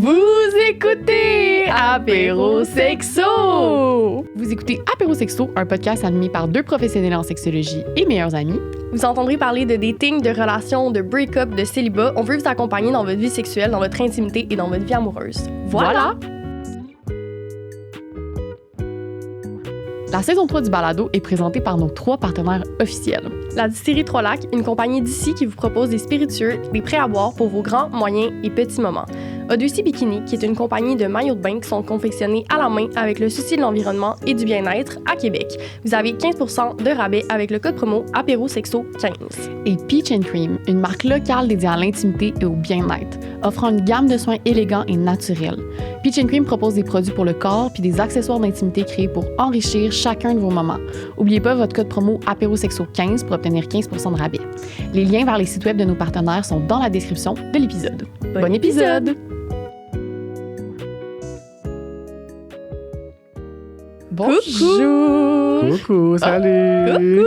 Vous écoutez Apéro Sexo! Vous écoutez Apéro Sexo, un podcast animé par deux professionnels en sexologie et meilleurs amis. Vous entendrez parler de dating, de relations, de break-up, de célibat. On veut vous accompagner dans votre vie sexuelle, dans votre intimité et dans votre vie amoureuse. Voilà! La saison 3 du balado est présentée par nos 3 partenaires officiels. La distillerie Trois-Lacs, une compagnie d'ici qui vous propose des spiritueux, des prêts à boire pour vos grands, moyens et petits moments. Odyssey Bikini, qui est une compagnie de maillots de bain qui sont confectionnés à la main avec le souci de l'environnement et du bien-être à Québec. Vous avez 15% de rabais avec le code promo APÉROSEXO15. Et Peach & Cream, une marque locale dédiée à l'intimité et au bien-être, offrant une gamme de soins élégants et naturels. Peach & Cream propose des produits pour le corps puis des accessoires d'intimité créés pour enrichir chacun de vos moments. N'oubliez pas votre code promo APÉROSEXO15 pour obtenir 15% de rabais. Les liens vers les sites web de nos partenaires sont dans la description de l'épisode. Bon épisode! Bonjour! Coucou, salut!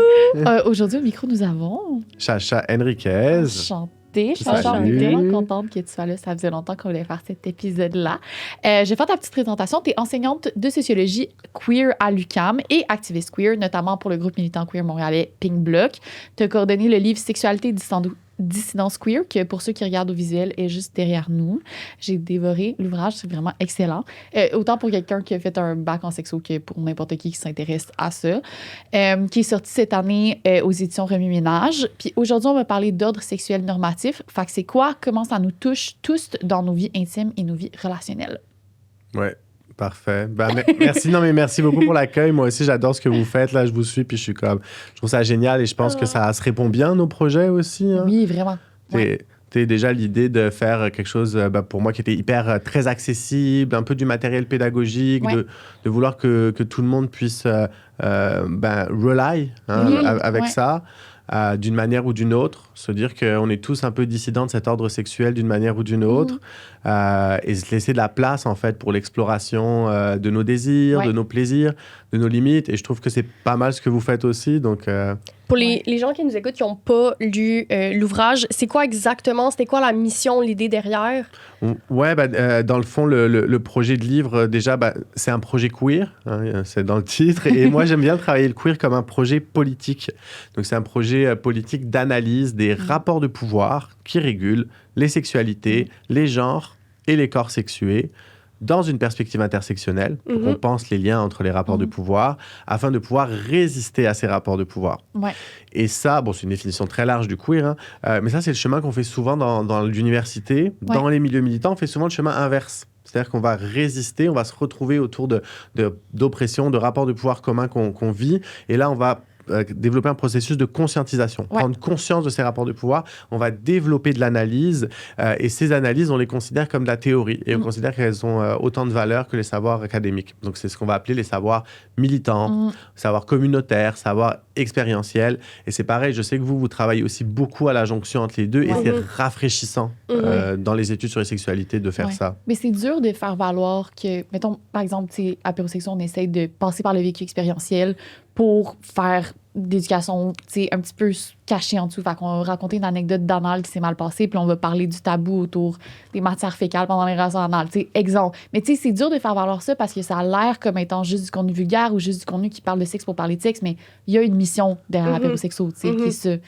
Aujourd'hui, au micro, nous avons... Chacha Enriquez. Enchantée. Chacha, on Salut. est tellement contente que tu sois là. Ça faisait longtemps qu'on voulait faire cet épisode-là. Je vais faire ta petite présentation. Tu es enseignante de sociologie queer à l'UQAM et activiste queer, notamment pour le groupe militant queer montréalais Pink Bloc. Tu as coordonné le livre Sexualité et Dissidence queer, que pour ceux qui regardent au visuel, est juste derrière nous. J'ai dévoré l'ouvrage, c'est vraiment excellent. Autant pour quelqu'un qui a fait un bac en sexo que pour n'importe qui s'intéresse à ça. Qui est sorti cette année aux éditions Remue Ménage. Puis aujourd'hui, on va parler d'ordre sexuel normatif. Fait que c'est quoi? Comment ça nous touche tous dans nos vies intimes et nos vies relationnelles? Ouais, parfait. Merci beaucoup pour l'accueil. Moi aussi, j'adore ce que vous faites. Là, je vous suis, puis je trouve ça génial et je pense que ça se répond bien à nos projets aussi. Hein. Oui, vraiment. T'es déjà l'idée de faire quelque chose, pour moi, qui était très accessible, un peu du matériel pédagogique, de vouloir que tout le monde puisse rely avec ça. D'une manière ou d'une autre, se dire qu'on est tous un peu dissidents de cet ordre sexuel d'une manière ou d'une autre, et se laisser de la place, en fait, pour l'exploration de nos désirs, de nos plaisirs, de nos limites. Et je trouve que c'est pas mal ce que vous faites aussi. Donc, Pour les gens qui nous écoutent, qui n'ont pas lu l'ouvrage, c'est quoi exactement? C'était quoi la mission, l'idée derrière? Dans le fond, le projet de livre, déjà, c'est un projet queer, hein, c'est dans le titre. Et moi, j'aime bien travailler le queer comme un projet politique. Donc, c'est un projet politique d'analyse des rapports de pouvoir qui régulent les sexualités, les genres et les corps sexués dans une perspective intersectionnelle, pour qu'on pense les liens entre les rapports de pouvoir, afin de pouvoir résister à ces rapports de pouvoir. Ouais. Et ça, c'est une définition très large du queer, hein, mais ça, c'est le chemin qu'on fait souvent dans l'université. Dans les milieux militants, on fait souvent le chemin inverse. C'est-à-dire qu'on va résister, on va se retrouver autour d'oppression, de rapports de pouvoir communs qu'on vit. Et là, on va développer un processus de conscientisation, prendre conscience de ces rapports de pouvoir. On va développer de l'analyse et ces analyses, on les considère comme de la théorie et on considère qu'elles ont autant de valeur que les savoirs académiques. Donc, c'est ce qu'on va appeler les savoirs militants, savoirs communautaires, savoirs expérientiels. Et c'est pareil, je sais que vous travaillez aussi beaucoup à la jonction entre les deux et c'est rafraîchissant dans les études sur les sexualités de faire ça. Mais c'est dur de faire valoir que, mettons, par exemple, Apéro Sexo, on essaye de passer par le vécu expérientiel pour faire d'éducation, un petit peu cachée en dessous. Fait qu'on va raconter une anecdote d'anal qui s'est mal passée, puis on va parler du tabou autour des matières fécales pendant les relations anales, exemple. Mais c'est dur de faire valoir ça parce que ça a l'air comme étant juste du contenu vulgaire ou juste du contenu qui parle de sexe pour parler de sexe, mais il y a une mission derrière Apéro Sexo, qui est ce...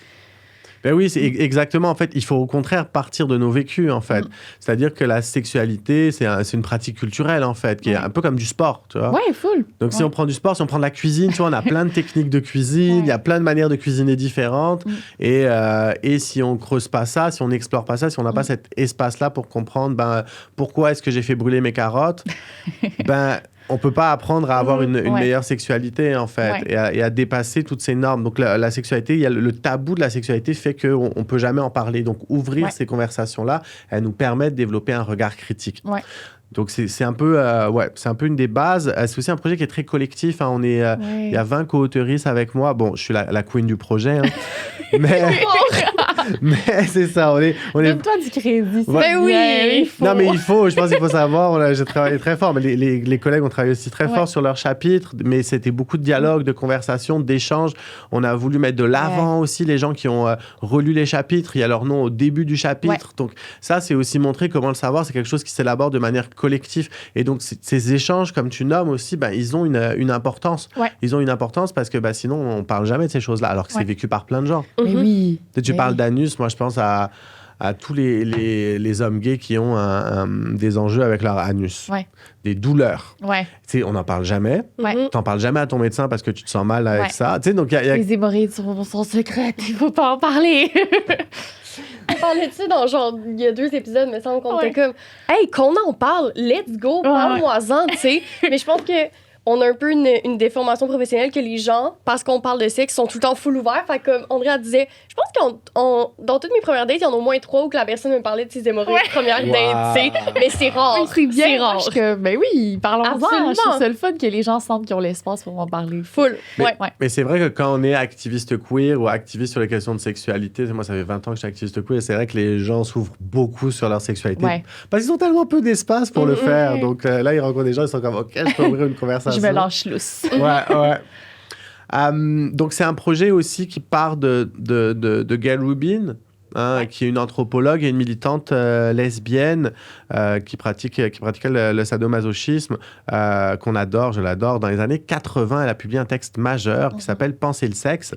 Ben oui, c'est exactement. En fait, il faut au contraire partir de nos vécus, en fait. C'est-à-dire que la sexualité, c'est une pratique culturelle, en fait, qui est un peu comme du sport, tu vois. Ouais, full. Donc, si on prend du sport, si on prend de la cuisine, tu vois, on a plein de techniques de cuisine, il y a plein de manières de cuisiner différentes. Et si on creuse pas ça, si on n'explore pas ça, si on n'a pas cet espace-là pour comprendre, pourquoi est-ce que j'ai fait brûler mes carottes, on peut pas apprendre à avoir une meilleure sexualité, en fait, et à dépasser toutes ces normes. Donc, la sexualité, il y a le tabou de la sexualité fait qu'on ne peut jamais en parler. Donc, ouvrir ces conversations-là, elles nous permettent de développer un regard critique. Ouais. Donc, c'est un peu une des bases. C'est aussi un projet qui est très collectif. Hein. Il y a 20 co-auteuristes avec moi. Bon, je suis la queen du projet. Hein. Mais... Mais c'est ça, on est... Donne-toi du crédit. Ouais. Ben oui, il faut. Non, mais je pense qu'il faut savoir, j'ai travaillé très fort, mais les collègues ont travaillé aussi très fort sur leur chapitre, mais c'était beaucoup de dialogues, de conversations, d'échanges. On a voulu mettre de l'avant aussi les gens qui ont relu les chapitres, il y a leur nom au début du chapitre. Donc ça, c'est aussi montrer comment le savoir, c'est quelque chose qui s'élabore de manière collective. Et donc ces échanges, comme tu nommes aussi, ils ont une importance. Ouais. Ils ont une importance parce que sinon, on parle jamais de ces choses-là, alors que c'est vécu par plein de gens. Mais oui. Tu parles d'anus, moi je pense à tous les hommes gays qui ont des enjeux avec leur anus, des douleurs. Ouais. On n'en parle jamais. Ouais. T'en parles jamais à ton médecin parce que tu te sens mal avec ça. Donc, Les hémorroïdes sont secrètes, il faut pas en parler. On parlait de ça dans il y a 2 épisodes, me semble qu'on était comme hey, qu'on en parle, let's go, parle-moi-en, tu sais. Mais je pense que on a un peu une déformation professionnelle que les gens, parce qu'on parle de sexe, sont tout le temps full ouverts. Fait comme Andrea disait, je pense dans toutes mes premières dates, il y en a au moins 3 où que la personne me parlait de ses hémorroïdes première date, tu sais. Mais c'est rare. Oui, c'est bien. C'est rare. Ben oui, parlons-en. Absolument. Je trouve ça le fun que les gens sentent qu'ils ont l'espace pour en parler. Full. Mais c'est vrai que quand on est activiste queer ou activiste sur les questions de sexualité, moi ça fait 20 ans que je suis activiste queer, et c'est vrai que les gens s'ouvrent beaucoup sur leur sexualité. Parce qu'ils ont tellement peu d'espace pour le faire. Donc là, ils rencontrent des gens, ils sont comme OK, je peux ouvrir une conversation. Je me lâche lousse. Ouais. Donc c'est un projet aussi qui part de Gail Rubin, qui est une anthropologue et une militante lesbienne qui pratiquait le sadomasochisme, qu'on adore, je l'adore. Dans les années 80, elle a publié un texte majeur qui s'appelle « Penser le sexe ».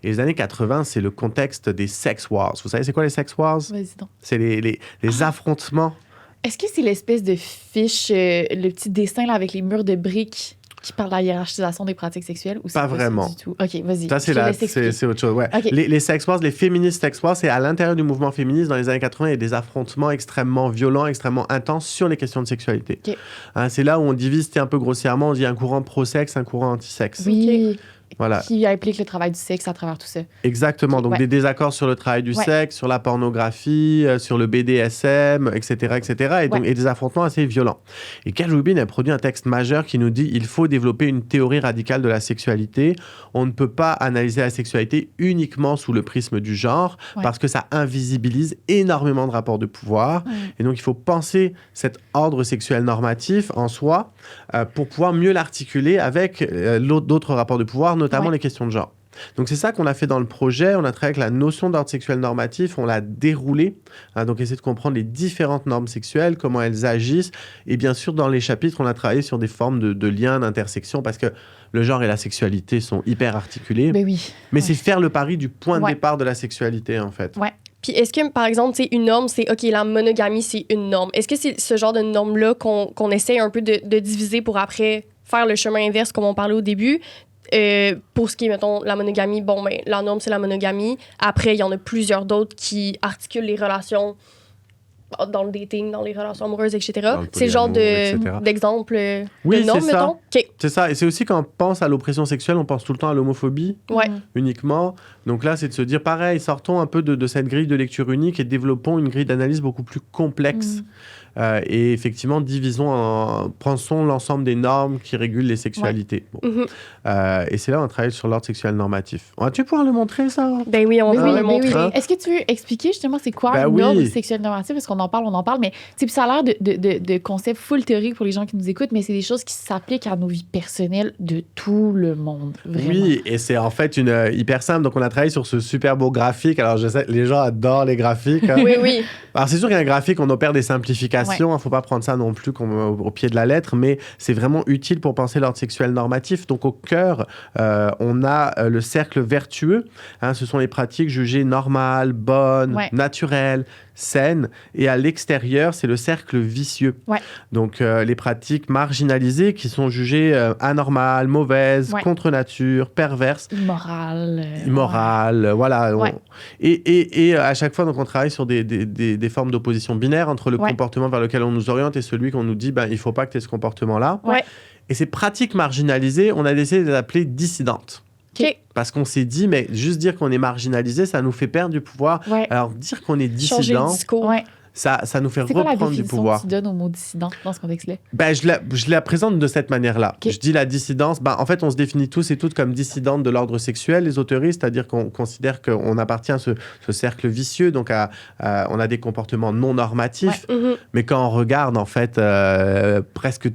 Et les années 80, c'est le contexte des sex wars. Vous savez, c'est quoi les sex wars? Vas-y donc. C'est les affrontements. Est-ce que c'est l'espèce de fiche, le petit dessin là, avec les murs de briques qui parle de la hiérarchisation des pratiques sexuelles ou c'est pas vraiment ça du tout? OK, vas-y. Ça, c'est autre chose. Ouais. Okay. Les sex wars, les féministes sex wars, c'est à l'intérieur du mouvement féministe. Dans les années 80, il y a des affrontements extrêmement violents, extrêmement intenses sur les questions de sexualité. Okay. C'est là où on divise un peu grossièrement. On dit un courant pro-sexe, un courant anti-sexe. Oui. Voilà. Qui implique le travail du sexe à travers tout ça. Exactement. Donc, des désaccords sur le travail du sexe, sur la pornographie, sur le BDSM, etc., etc. Et des affrontements assez violents. Et Gail Rubin a produit un texte majeur qui nous dit il faut développer une théorie radicale de la sexualité. On ne peut pas analyser la sexualité uniquement sous le prisme du genre parce que ça invisibilise énormément de rapports de pouvoir. Et donc, il faut penser cet ordre sexuel normatif en soi pour pouvoir mieux l'articuler avec d'autres rapports de pouvoir, notamment les questions de genre. Donc c'est ça qu'on a fait dans le projet, on a travaillé avec la notion d'ordre sexuel normatif, on l'a déroulée, donc essayer de comprendre les différentes normes sexuelles, comment elles agissent, et bien sûr dans les chapitres on a travaillé sur des formes de liens, d'intersection, parce que le genre et la sexualité sont hyper articulés, mais c'est faire le pari du point de départ de la sexualité en fait. Puis est-ce que, par exemple, une norme, c'est OK, la monogamie, c'est une norme. Est-ce que c'est ce genre de norme-là qu'on essaie un peu de diviser pour après faire le chemin inverse, comme on parlait au début? Pour ce qui est, mettons, la monogamie, la norme, c'est la monogamie. Après, il y en a plusieurs d'autres qui articulent les relations dans le dating, dans les relations amoureuses, etc. C'est le genre d'exemple de norme, mettons. Okay. C'est ça. Et c'est aussi quand on pense à l'oppression sexuelle, on pense tout le temps à l'homophobie uniquement. Donc là, c'est de se dire, pareil, sortons un peu de cette grille de lecture unique et développons une grille d'analyse beaucoup plus complexe. Et effectivement, pensons l'ensemble des normes qui régulent les sexualités. Et c'est là on travaille sur l'ordre sexuel normatif. Tu pouvoir le montrer, ça? Ben oui, on va le montrer. Est-ce que tu veux expliquer justement c'est quoi l'ordre sexuel normatif? Parce qu'on en parle, mais ça a l'air de concepts full théorique pour les gens qui nous écoutent, mais c'est des choses qui s'appliquent à nos vies personnelles de tout le monde. Vraiment. Oui, et c'est en fait hyper simple. Donc, on a travaillé sur ce super beau graphique. Alors, je sais, les gens adorent les graphiques. Oui. Alors, c'est sûr qu'un graphique, on opère des simplifications. Il ne faut pas prendre ça non plus au pied de la lettre, mais c'est vraiment utile pour penser l'ordre sexuel normatif. Donc, au cœur, on a le cercle vertueux. Ce sont les pratiques jugées normales, bonnes, naturelles, saines. Et à l'extérieur, c'est le cercle vicieux. Donc, les pratiques marginalisées qui sont jugées anormales, mauvaises, contre nature, perverses. Immorales. Voilà. Et à chaque fois, donc, on travaille sur des formes d'opposition binaire entre le comportement vers lequel on nous oriente et celui qu'on nous dit, il ne faut pas que tu aies ce comportement-là. Et ces pratiques marginalisées, on a décidé de les appeler dissidentes. Parce qu'on s'est dit, mais juste dire qu'on est marginalisé, ça nous fait perdre du pouvoir. Alors, dire qu'on est dissident, ça nous fait C'est quoi la reprendre du définition pouvoir. que tu donnes au mot dissident dans ce contexte-là? Ben, je la présente de cette manière-là. Ok. Je dis la dissidence. Ben, en fait, on se définit tous et toutes comme dissidentes de l'ordre sexuel, les autoristes, c'est-à-dire qu'on considère qu'on appartient à ce cercle vicieux, donc on a des comportements non normatifs. Mhm. Mais quand on regarde, en fait, presque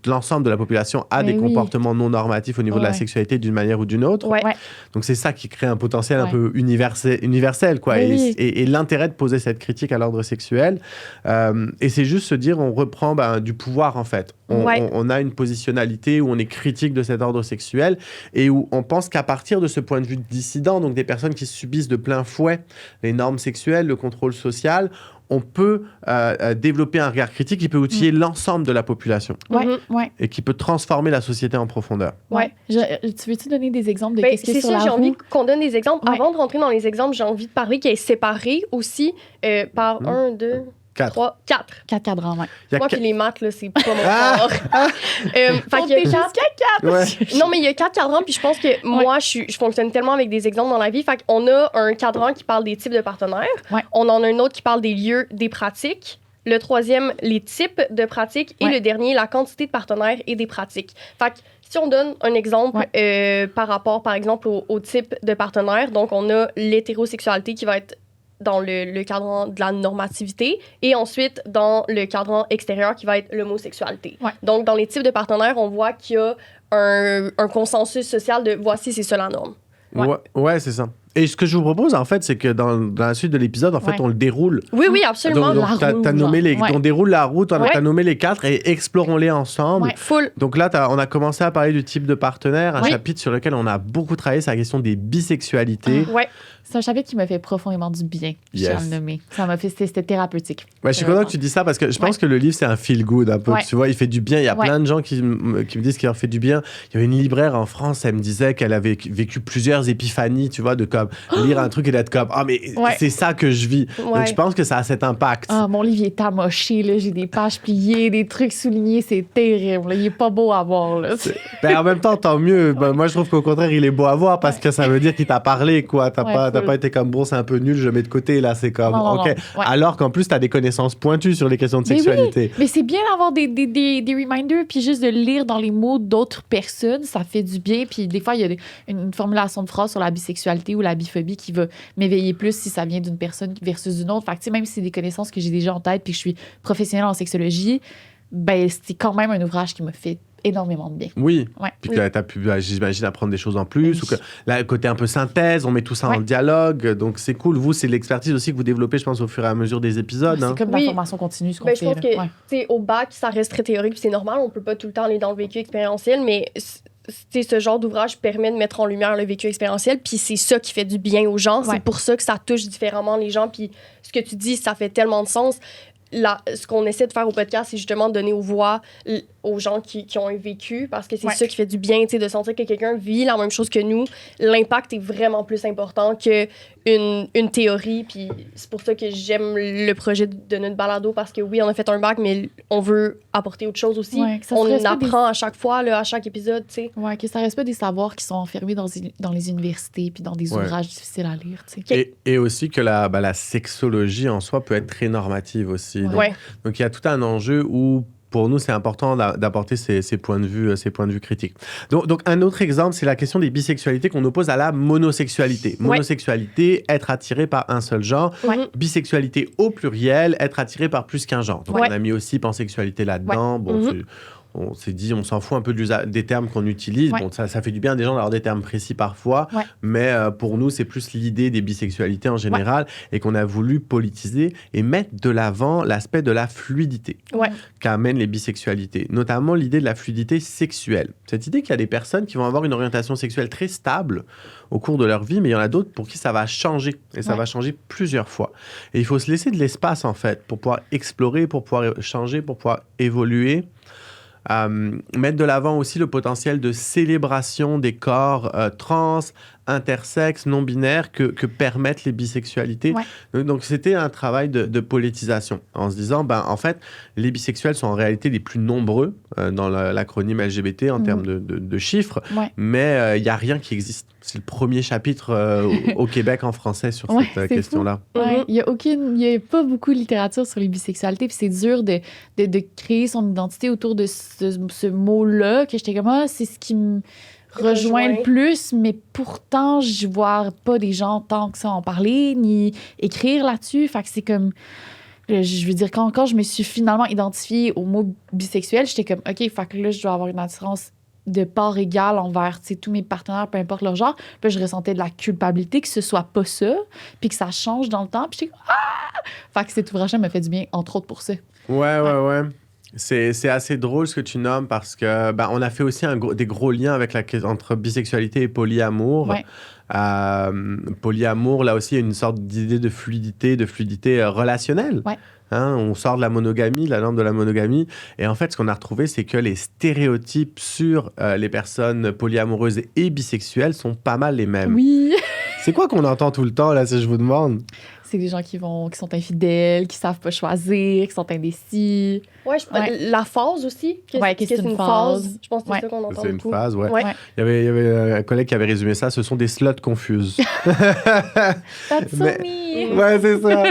l'ensemble de la population a Mais des oui. comportements non normatifs au niveau de la Ouais. sexualité d'une manière ou d'une autre. Ouais. Ouais. Donc c'est ça qui crée un potentiel un Ouais. peu universel quoi. Oui, Et, oui. et l'intérêt de poser cette critique à l'ordre sexuel, et c'est juste se dire on reprend du pouvoir en fait. Ouais. On a une positionnalité où on est critique de cet ordre sexuel et où on pense qu'à partir de ce point de vue dissident, donc des personnes qui subissent de plein fouet les normes sexuelles, le contrôle social, on peut développer un regard critique qui peut outiller l'ensemble de la population Ouais, Mhm. ouais. et qui peut transformer la société en profondeur. Ouais. Tu veux-tu donner des exemples de Ben, qu'est-ce qui est c'est sur ça, la j'ai envie roue? qu'on donne des exemples. Ouais. Avant de rentrer dans les exemples, j'ai envie de parler qui est séparé aussi par 1, 2, 4. 3, 4. 4 cadrans, ouais. Il y a Moi, qua- puis les maths, là, c'est pas mon Ah! fort. Fait qu'il y a Comptez quatre- Ouais. Non, mais il y a 4 cadrans, puis je pense que moi, je fonctionne tellement avec des exemples dans la vie. Fait qu'on a un cadran qui parle des types de partenaires. Ouais. On en a un autre qui parle des lieux, des pratiques. Le troisième, les types de pratiques. Et Ouais. le dernier, la quantité de partenaires et des pratiques. Fait que si on donne un exemple par rapport, par exemple, au type de partenaire, donc on a l'hétérosexualité qui va être dans le cadran de la normativité et ensuite dans le cadran extérieur qui va être l'homosexualité. Ouais. Donc, dans les types de partenaires, on voit qu'il y a un consensus social de voici, c'est ça la norme. Ouais, c'est ça. Et ce que je vous propose, en fait, c'est que dans la suite de l'épisode, en fait, Ouais. on le déroule. Oui, oui, absolument. Donc, la roue, t'as nommé genre. Ouais. on déroule la route, Ouais. t'as nommé les 4 et explorons-les ensemble. Ouais. Full. Donc là, on a commencé à parler du type de partenaire, un Ouais. chapitre sur lequel on a beaucoup travaillé, c'est la question des bisexualités. Ouais. C'est un chapitre qui m'a fait profondément du bien, je tiens à Yes. le nommer. Ça m'a fait, c'était thérapeutique. Ouais, je suis content que tu dis ça parce que je pense que le livre, c'est un feel-good un peu. Ouais. Tu vois, il fait du bien. Il y a Ouais. plein de gens qui me disent qu'il leur fait du bien. Il y avait une libraire en France, elle me disait qu'elle avait vécu plusieurs épiphanies, tu vois, de comme lire un truc et d'être comme « Ah, mais Ouais. c'est ça que je vis. Ouais. Donc, je pense que ça a cet impact. Ah, mon livre, il est amoché, là. J'ai des pages pliées, des trucs soulignés, c'est terrible. Là. Il est pas beau à voir, là. Ben, en même temps, tant mieux. Ben, moi, je trouve qu'au contraire, il est beau à voir parce que ça veut dire qu'il t'a parlé, quoi. T'as Ouais, pas full. été comme bon, c'est un peu nul, je mets de côté. Là, c'est comme Non, non, OK. non. Ouais. Alors qu'en plus, t'as des connaissances pointues sur les questions de Mais oui. sexualité. Mais c'est bien d'avoir des reminders, puis juste de lire dans les mots d'autres personnes, ça fait du bien. Puis des fois, il y a une formulation de phrase sur la bisexualité ou la biphobie qui va m'éveiller plus si ça vient d'une personne versus d'une autre. Fait que, tu sais, même si c'est des connaissances que j'ai déjà en tête puis que je suis professionnelle en sexologie, ben c'est quand même un ouvrage qui me fait énormément de bien. Oui. Ouais. Puis que t'as pu, j'imagine, apprendre des choses en plus. Oui. Ou que là, le côté un peu synthèse, on met tout ça en Ouais. dialogue. Donc, c'est cool. Vous, c'est l'expertise aussi que vous développez, je pense, au fur et à mesure des épisodes. hein. C'est comme la Oui. formation continue, ce qu'on Ben, je fait. pense là. que Ouais. tu sais, au bac, ça reste très théorique, puis c'est normal, on peut pas tout le temps aller dans le vécu expérientiel, mais tu sais, ce genre d'ouvrage permet de mettre en lumière le vécu expérientiel, puis c'est ça qui fait du bien aux gens. Ouais. C'est pour ça que ça touche différemment les gens, puis ce que tu dis, ça fait tellement de sens. Ce qu'on essaie de faire au podcast, c'est justement de donner aux voix aux gens qui ont un vécu, parce que c'est Ouais. ça qui fait du bien, tu sais, de sentir que quelqu'un vit la même chose que nous. L'impact est vraiment plus important qu'une théorie, puis c'est pour ça que j'aime le projet de notre balado, parce que oui, on a fait un bac, mais on veut apporter autre chose aussi. Ouais, que ça se On reste pas apprend à chaque fois, là, à chaque épisode, tu sais. Ouais, que ça reste pas des savoirs qui sont enfermés dans les universités puis dans des Ouais. ouvrages difficiles à lire, tu sais. Et aussi que la sexologie en soi peut être très normative aussi. Ouais. Ouais. Donc, il y a tout un enjeu où, pour nous, c'est important d'apporter ces points de vue critiques. Donc, un autre exemple, c'est la question des bisexualités qu'on oppose à la monosexualité. Ouais. Monosexualité, être attiré par un seul genre. Ouais. Bisexualité au pluriel, être attiré par plus qu'un genre. Donc, Ouais. on a mis aussi pansexualité là-dedans. Bon, Mhm. on s'est dit, on s'en fout un peu des termes qu'on utilise. Ouais. Bon, ça fait du bien des gens d'avoir des termes précis parfois, Ouais. mais pour nous, c'est plus l'idée des bisexualités en général et qu'on a voulu politiser et mettre de l'avant l'aspect de la fluidité Ouais. qu'amènent les bisexualités, notamment l'idée de la fluidité sexuelle. Cette idée qu'il y a des personnes qui vont avoir une orientation sexuelle très stable au cours de leur vie, mais il y en a d'autres pour qui ça va changer, et ça Ouais. va changer plusieurs fois. Et il faut se laisser de l'espace, en fait, pour pouvoir explorer, pour pouvoir changer, pour pouvoir évoluer. Mettre de l'avant aussi le potentiel de célébration des corps trans, intersexes, non-binaires que permettent les bisexualités. Donc, c'était un travail de politisation, en se disant, en fait, les bisexuels sont en réalité les plus nombreux dans l'acronyme LGBT en termes de chiffres, mais il n'y a rien qui existe. C'est le premier chapitre au Québec en français sur cette question-là. Il n'y a pas beaucoup de littérature sur les bisexualités, puis c'est dur de créer son identité autour de ce mot-là, que j'étais comme, c'est ce qui me rejoint le plus, mais pourtant, je vois pas des gens tant que ça en parler, ni écrire là-dessus. Fait que c'est comme... Je veux dire, quand je me suis finalement identifiée au mot bisexuel, j'étais comme, OK, fait que là, je dois avoir une attirance de part égale envers tous mes partenaires, peu importe leur genre. Puis je ressentais de la culpabilité que ce soit pas ça, puis que ça change dans le temps. Puis j'étais comme, Fait que cet ouvrage-là m'a fait du bien, entre autres pour ça. Ouais. C'est assez drôle ce que tu nommes parce que on a fait aussi des gros liens avec entre bisexualité et polyamour. Polyamour, là aussi, il y a une sorte d'idée de fluidité relationnelle. On sort de la monogamie, la norme de la monogamie. Et en fait, ce qu'on a retrouvé, c'est que les stéréotypes sur les personnes polyamoureuses et bisexuelles sont pas mal les mêmes. Oui. C'est quoi qu'on entend tout le temps, là, si je vous demande? C'est des gens qui sont infidèles, qui savent pas choisir, qui sont indécis. La phase aussi. Qu'est-ce que c'est une phase? Je pense que c'est ça qu'on entend. C'est une phase, Il y avait un collègue qui avait résumé ça. Ce sont des sluts confuses. That's so me. Ouais, c'est ça.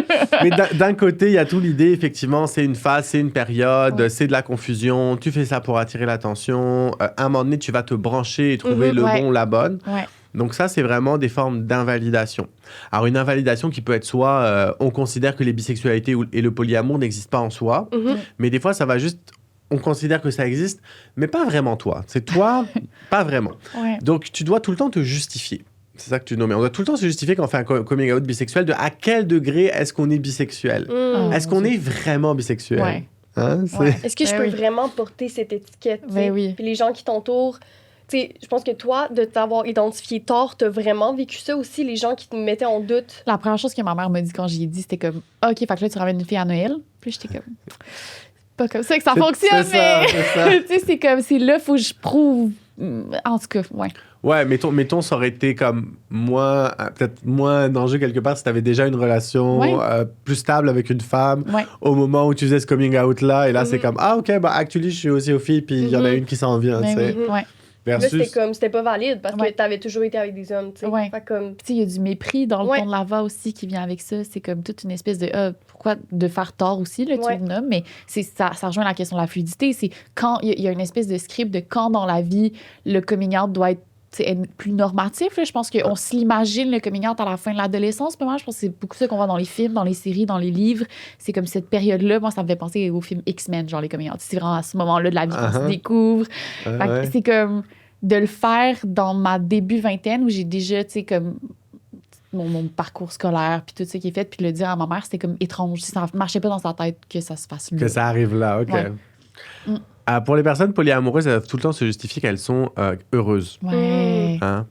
Mais d'un côté, il y a tout l'idée, effectivement, c'est une phase, c'est une période, c'est de la confusion. Tu fais ça pour attirer l'attention. À un moment donné, tu vas te brancher et trouver le bon ou la bonne. Donc ça, c'est vraiment des formes d'invalidation. Alors, une invalidation qui peut être soit on considère que les bisexualités et le polyamour n'existent pas en soi, mais des fois, ça va juste... On considère que ça existe, mais pas vraiment toi. C'est toi, pas vraiment. Donc, tu dois tout le temps te justifier. C'est ça que tu nommes. On doit tout le temps se justifier quand on fait un coming out bisexuel de à quel degré est-ce qu'on est bisexuel. Est-ce qu'on est vraiment bisexuel? Est-ce que je peux vraiment porter cette étiquette? Puis les gens qui t'entourent... je pense que toi, de t'avoir identifié tort, t'as vraiment vécu ça aussi, les gens qui te mettaient en doute. La première chose que ma mère m'a dit quand j'y ai dit, c'était comme, OK, fait que là, tu ramènes une fille à Noël. Puis j'étais comme, pas comme ça que ça fonctionne, mais c'est comme, c'est là, faut que je prouve. En tout cas, Ouais, mettons, ça aurait été comme peut-être moins d'enjeu quelque part si tu avais déjà une relation plus stable avec une femme au moment où tu faisais ce coming out-là. Et là, c'est comme, OK, actually, je suis aussi aux filles, puis il y en a une qui s'en vient, tu sais. Versus... Là, c'était pas valide parce que t'avais toujours été avec des hommes, tu sais. Comme... il y a du mépris dans le ton de la voix aussi qui vient avec ça. C'est comme toute une espèce de... pourquoi de faire tort aussi, là, tu le nommes, mais ça rejoint la question de la fluidité. C'est quand il y a une espèce de script de quand dans la vie le coming out doit être plus normatif. Là. Je pense qu'on se l'imagine, le coming out, à la fin de l'adolescence. Moi, je pense que c'est beaucoup ça qu'on voit dans les films, dans les séries, dans les livres. C'est comme cette période-là. Moi, ça me fait penser aux films X-Men, genre les coming out. C'est vraiment à ce moment-là de la vie qu'on se découvre. C'est comme de le faire dans ma début vingtaine où j'ai déjà, tu sais, comme mon parcours scolaire puis tout ça qui est fait, puis de le dire à ma mère, c'était comme étrange. Ça ne marchait pas dans sa tête que ça se fasse là. Que ça arrive là, OK. Pour les personnes polyamoureuses, elles doivent tout le temps se justifier qu'elles sont heureuses.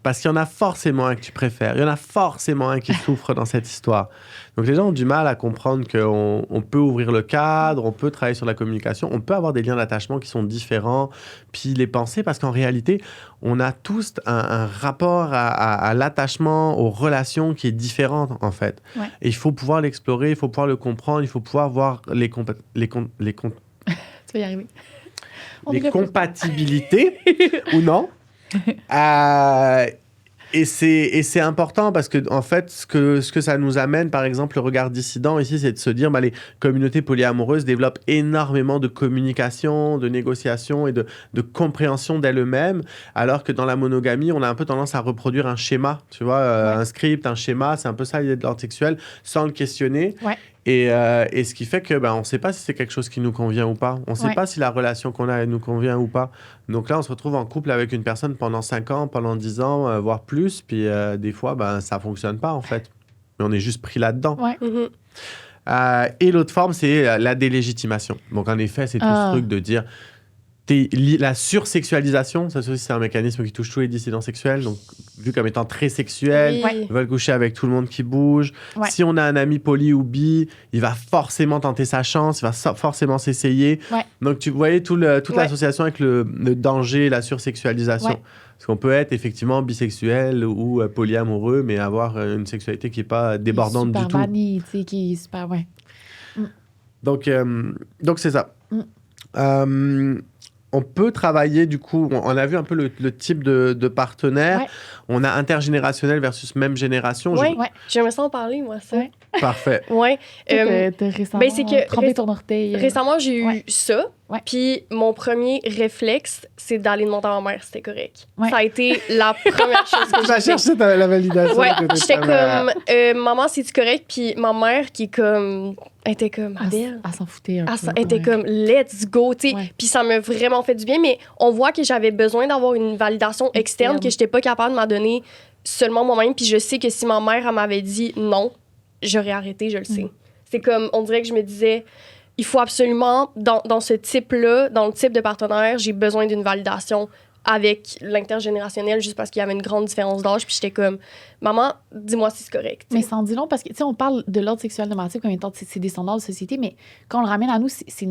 Parce qu'il y en a forcément un que tu préfères. Il y en a forcément un qui souffre dans cette histoire. Donc, les gens ont du mal à comprendre qu'on peut ouvrir le cadre, on peut travailler sur la communication, on peut avoir des liens d'attachement qui sont différents, puis les penser, parce qu'en réalité, on a tous un rapport à l'attachement, aux relations qui est différent, en fait. Et il faut pouvoir l'explorer, il faut pouvoir le comprendre, il faut pouvoir voir les Tu vas y arriver. Les compatibilités ou non. Et c'est important parce que, en fait, ce que ça nous amène, par exemple, le regard dissident ici, c'est de se dire les communautés polyamoureuses développent énormément de communication, de négociation et de compréhension d'elles-mêmes, alors que dans la monogamie, on a un peu tendance à reproduire un schéma, tu vois, un script, un schéma, c'est un peu ça l'idée de l'ordre sexuel, sans le questionner. Et ce qui fait que on ne sait pas si c'est quelque chose qui nous convient ou pas. On ne sait pas si la relation qu'on a elle nous convient ou pas. Donc là, on se retrouve en couple avec une personne pendant 5 ans, pendant 10 ans, voire plus. Puis des fois, ça ne fonctionne pas, en fait. Mais on est juste pris là-dedans. Et l'autre forme, c'est la délégitimation. Donc en effet, c'est tout ce truc de dire... La sursexualisation, ça aussi, c'est un mécanisme qui touche tous les dissidents sexuels. Donc, vu comme étant très sexuel, Oui. ils veulent coucher avec tout le monde qui bouge. Ouais. Si on a un ami poly ou bi, il va forcément tenter sa chance, il va forcément s'essayer. Ouais. Donc, tu voyais toute l'association avec le danger, la sursexualisation. Ouais. Parce qu'on peut être effectivement bisexuel ou polyamoureux, mais avoir une sexualité qui n'est pas débordante du tout. Super vanille, tu sais, qui est super, ouais. Donc c'est ça. On peut travailler, du coup, on a vu un peu le type de partenaire. Ouais. On a intergénérationnel versus même génération. Oui, Ouais. j'aimerais ça en parler, moi, ça. Ouais. Parfait. Ouais. T'as récemment ben, c'est que trempé ton orteil. Récemment, j'ai eu Ouais. ça. Ouais. Puis mon premier réflexe, c'est d'aller demander à ma mère si c'était correct. Ouais. Ça a été la première chose que Tu vas j'ai fait. chercher la validation. Ouais, à côté de j'étais ta mère. comme, maman, c'est-tu correct? Puis ma mère qui est comme, elle était comme, Abel. Elle s'en foutait un peu. Elle était comme, let's go, tu sais. Ouais. Puis ça m'a vraiment fait du bien, mais on voit que j'avais besoin d'avoir une validation externe que j'étais pas capable de m'en donner seulement moi-même. Puis je sais que si ma mère elle m'avait dit non, j'aurais arrêté, je le sais. C'est comme, on dirait que je me disais, il faut absolument, dans ce type-là, dans le type de partenaire, j'ai besoin d'une validation avec l'intergénérationnel juste parce qu'il y avait une grande différence d'âge. Puis j'étais comme, maman, dis-moi si c'est correct. Mais sans dire long, parce que, tu sais, on parle de l'ordre sexuel normatif comme étant c'est des standards de société, mais quand on le ramène à nous, c'est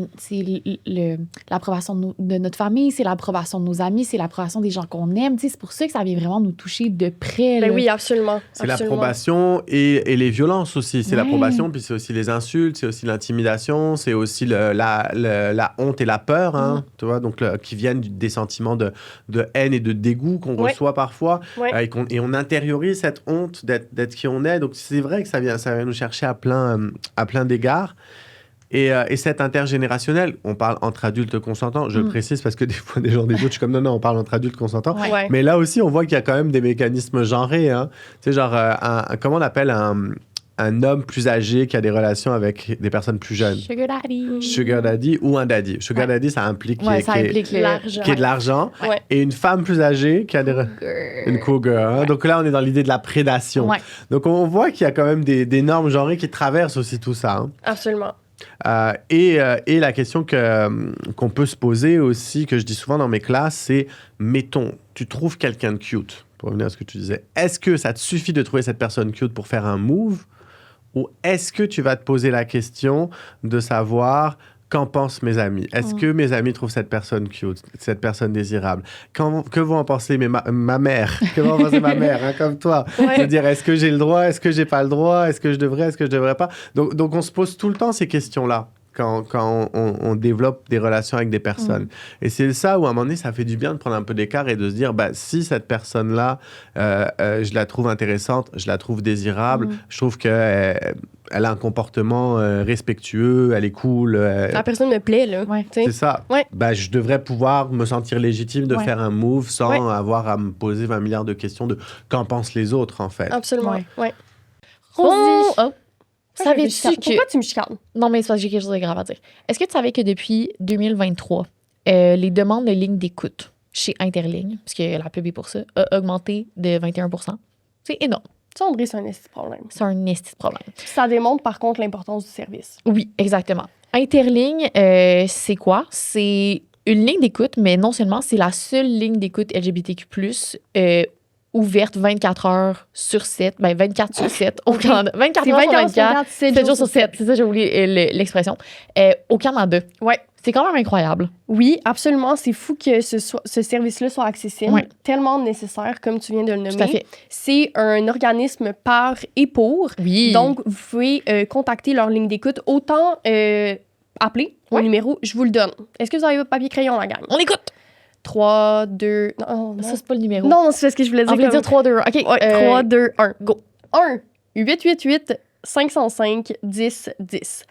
l'approbation de notre famille, c'est l'approbation de nos amis, c'est l'approbation des gens qu'on aime. Tu sais, c'est pour ça que ça vient vraiment nous toucher de près. Ben là. oui, absolument. C'est absolument. l'approbation et les violences aussi. C'est Ouais. l'approbation, puis c'est aussi les insultes, c'est aussi l'intimidation, c'est aussi la honte et la peur, hein, tu vois, donc qui viennent des sentiments de haine et de dégoût qu'on Ouais. reçoit parfois. Ouais. Et on intériorise cette honte d'être qui on est. Donc c'est vrai que ça vient nous chercher à plein d'égards. Et cet intergénérationnel, on parle entre adultes consentants, je le précise parce que des fois, des gens des autres, je suis comme non, on parle entre adultes consentants. Ouais. Ouais. Mais là aussi, on voit qu'il y a quand même des mécanismes genrés. Hein. Tu sais, genre, comment on appelle un homme plus âgé qui a des relations avec des personnes plus jeunes? Sugar daddy. Sugar daddy ou un daddy. Sugar Ouais. daddy, ça implique Ouais, ça implique L'argent. qui est de l'argent. Ouais. Et une femme plus âgée qui a une cougar. Hein. Donc là, on est dans l'idée de la prédation. Ouais. Donc on voit qu'il y a quand même des normes genrées qui traversent aussi tout ça. Hein. Absolument. Et la question qu'on peut se poser aussi, que je dis souvent dans mes classes, c'est, mettons, tu trouves quelqu'un de cute, pour revenir à ce que tu disais. Est-ce que ça te suffit de trouver cette personne cute pour faire un move? Ou est-ce que tu vas te poser la question de savoir qu'en pensent mes amis? Est-ce que mes amis trouvent cette personne cute, cette personne désirable? Que vont en penser ma mère? Que va en penser ma mère, hein, comme toi? Ouais. Je veux dire, est-ce que j'ai le droit? Est-ce que j'ai pas le droit? Est-ce que je devrais pas? Donc on se pose tout le temps ces questions-là quand on développe des relations avec des personnes. Et c'est ça où, à un moment donné, ça fait du bien de prendre un peu d'écart et de se dire, bah, si cette personne-là, je la trouve intéressante, je la trouve désirable, je trouve qu'elle elle a un comportement respectueux, elle est cool. La personne me plaît, là. Ouais. Tu sais. C'est ça. Ouais. Bah, je devrais pouvoir me sentir légitime de Ouais. faire un move sans Ouais. avoir à me poser 20 milliards de questions de qu'en pensent les autres, en fait. Absolument. Ouais. Ouais. Rosie, oh, savais-tu que... Pourquoi tu me chicanes? Non, mais c'est parce que j'ai quelque chose de grave à dire. Est-ce que tu savais que depuis 2023, les demandes de lignes d'écoute chez Interligne, parce que la pub est pour ça, a augmenté de 21 %? C'est énorme. Ça, André, c'est un esti problème. C'est un esti de problème. Ça démontre, par contre, l'importance du service. Oui, exactement. Interligne, c'est quoi? C'est une ligne d'écoute, mais non seulement, c'est la seule ligne d'écoute LGBTQ+, ouverte 24 heures sur 7, ben 24 sur 7 au Canada. 24 C'est heures sur 24 sur 24, 24, 7 jours sur 7. C'est ça, j'ai oublié l'expression. Au Canada. Ouais. C'est quand même incroyable. Oui, absolument. C'est fou que ce service-là soit accessible. Ouais. Tellement nécessaire, comme tu viens de le nommer. Tout à fait. C'est un organisme par et pour. Oui. Donc, vous pouvez contacter leur ligne d'écoute. Autant appeler au Ouais. numéro, je vous le donne. Est-ce que vous avez votre papier-crayon, la gang? on écoute. 3, 2... Non, Ça, c'est pas le numéro. non, c'est ce que je voulais dire. On voulait comme- dire 3, 2, 1. OK. Ouais, 3, 2, 1. Go. 1. 888-505-1010.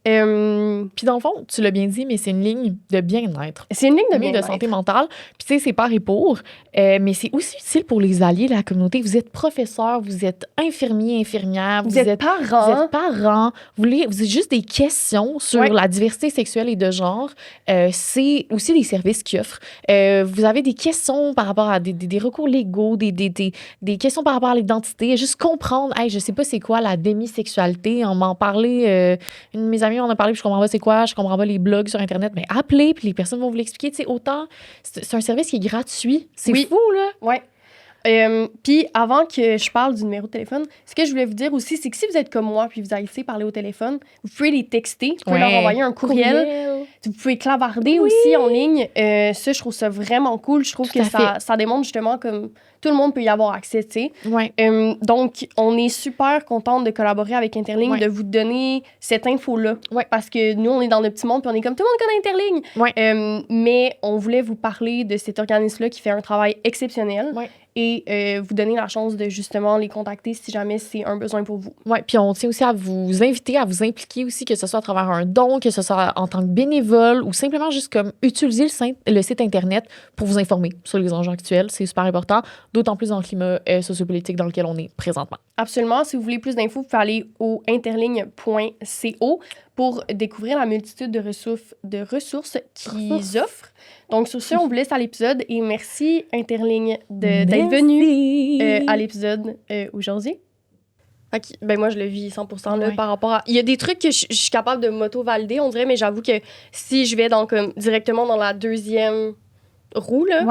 Puis dans le fond, tu l'as bien dit, mais c'est une ligne de bien-être. C'est une ligne de Une ligne de bien-être. santé mentale. Puis tu sais, c'est par et pour, mais c'est aussi utile pour les alliés de la communauté. Vous êtes professeur, vous êtes infirmier, infirmière, Vous êtes parents. Vous êtes parents, vous avez juste des questions sur Ouais. la diversité sexuelle et de genre. C'est aussi des services qu'ils offrent. Vous avez des questions par rapport à des recours légaux, des questions par rapport à l'identité. Juste comprendre, hey, je sais pas c'est quoi la démisexualité. On m'en parlait, une de mes amies famille, on a parlé, puis je comprends pas c'est quoi, je comprends pas les blogs sur Internet, mais appelez, puis les personnes vont vous l'expliquer. Tu sais, autant, c'est un service qui est gratuit. C'est fou, là. Ouais. Puis avant que je parle du numéro de téléphone, ce que je voulais vous dire aussi, c'est que si vous êtes comme moi puis vous haïssez parler au téléphone, vous pouvez les texter, vous pouvez leur envoyer un courriel. Vous pouvez clavarder aussi en ligne. Ça, je trouve ça vraiment cool. Je trouve que ça démontre justement comme tout le monde peut y avoir accès, tu sais. Ouais. Donc, on est super contente de collaborer avec Interligne, de vous donner cette info-là. Ouais. Parce que nous, on est dans le petit monde puis on est comme tout le monde connaît Interligne. Ouais. Mais on voulait vous parler de cet organisme-là qui fait un travail exceptionnel. Ouais. Et vous donner la chance de justement les contacter si jamais c'est un besoin pour vous. Oui, puis on tient aussi à vous inviter, à vous impliquer aussi, que ce soit à travers un don, que ce soit en tant que bénévole ou simplement juste comme utiliser le site Internet pour vous informer sur les enjeux actuels. C'est super important, d'autant plus dans le climat sociopolitique dans lequel on est présentement. Absolument. Si vous voulez plus d'infos, vous pouvez aller au interligne.co pour découvrir la multitude de ressources qu'ils offrent. Donc, sur ce, on vous laisse à l'épisode et merci Interligne d'être venu à l'épisode aujourd'hui. Okay. Ben moi, je le vis 100% là, par rapport à... Il y a des trucs que je suis capable de m'auto-valider, on dirait, mais j'avoue que si je vais directement dans la deuxième roue, là,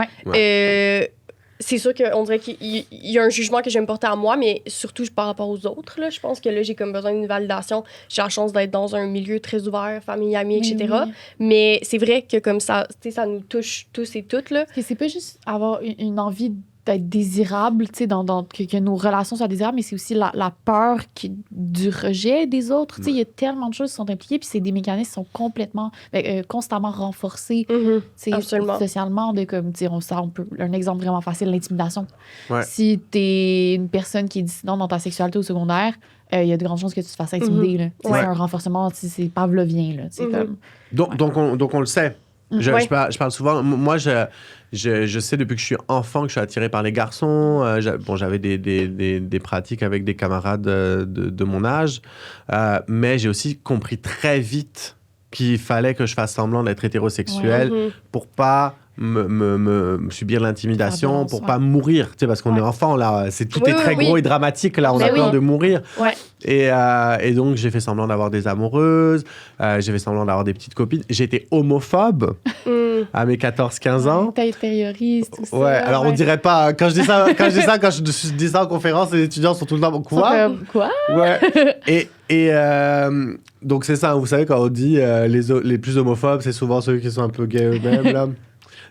c'est sûr qu'on dirait qu'il y a un jugement que je vais me porter à moi, mais surtout par rapport aux autres. Là. Je pense que là, j'ai comme besoin d'une validation. J'ai la chance d'être dans un milieu très ouvert, famille, amis, etc. Oui. Mais c'est vrai que comme ça nous touche tous et toutes. Là. C'est pas juste avoir une envie d'être désirable, tu sais, que nos relations soient désirables, mais c'est aussi la peur du rejet des autres. Tu sais, il y a tellement de choses qui sont impliquées, puis c'est des mécanismes qui sont complètement, constamment renforcés, socialement, de comme, tu sais, un exemple vraiment facile, l'intimidation. Ouais. Si t'es une personne qui est dissidente dans ta sexualité au secondaire, il y a de grandes chances que tu te fasses intimider. Là. C'est un renforcement, c'est pavlovien. Là, comme... donc on le sait. Je parle souvent. Moi, je sais depuis que je suis enfant que je suis attiré par les garçons. J'avais des pratiques avec des camarades de mon âge. Mais j'ai aussi compris très vite qu'il fallait que je fasse semblant d'être hétérosexuel pour pas me subir l'intimidation, pour pas mourir. Tu sais, parce qu'on est enfant, là. Tout est très gros et dramatique, là. On a peur de mourir. Ouais. Et donc, j'ai fait semblant d'avoir des amoureuses. J'ai fait semblant d'avoir des petites copines. J'étais homophobe à mes 14-15 ans. T'intériorises tout ça. Ouais, alors on dirait pas... Quand je dis ça en conférence, les étudiants sont tout le temps... Quoi? Ouais. Et donc, c'est ça. Vous savez, quand on dit les plus homophobes, c'est souvent ceux qui sont un peu gays eux-mêmes, là.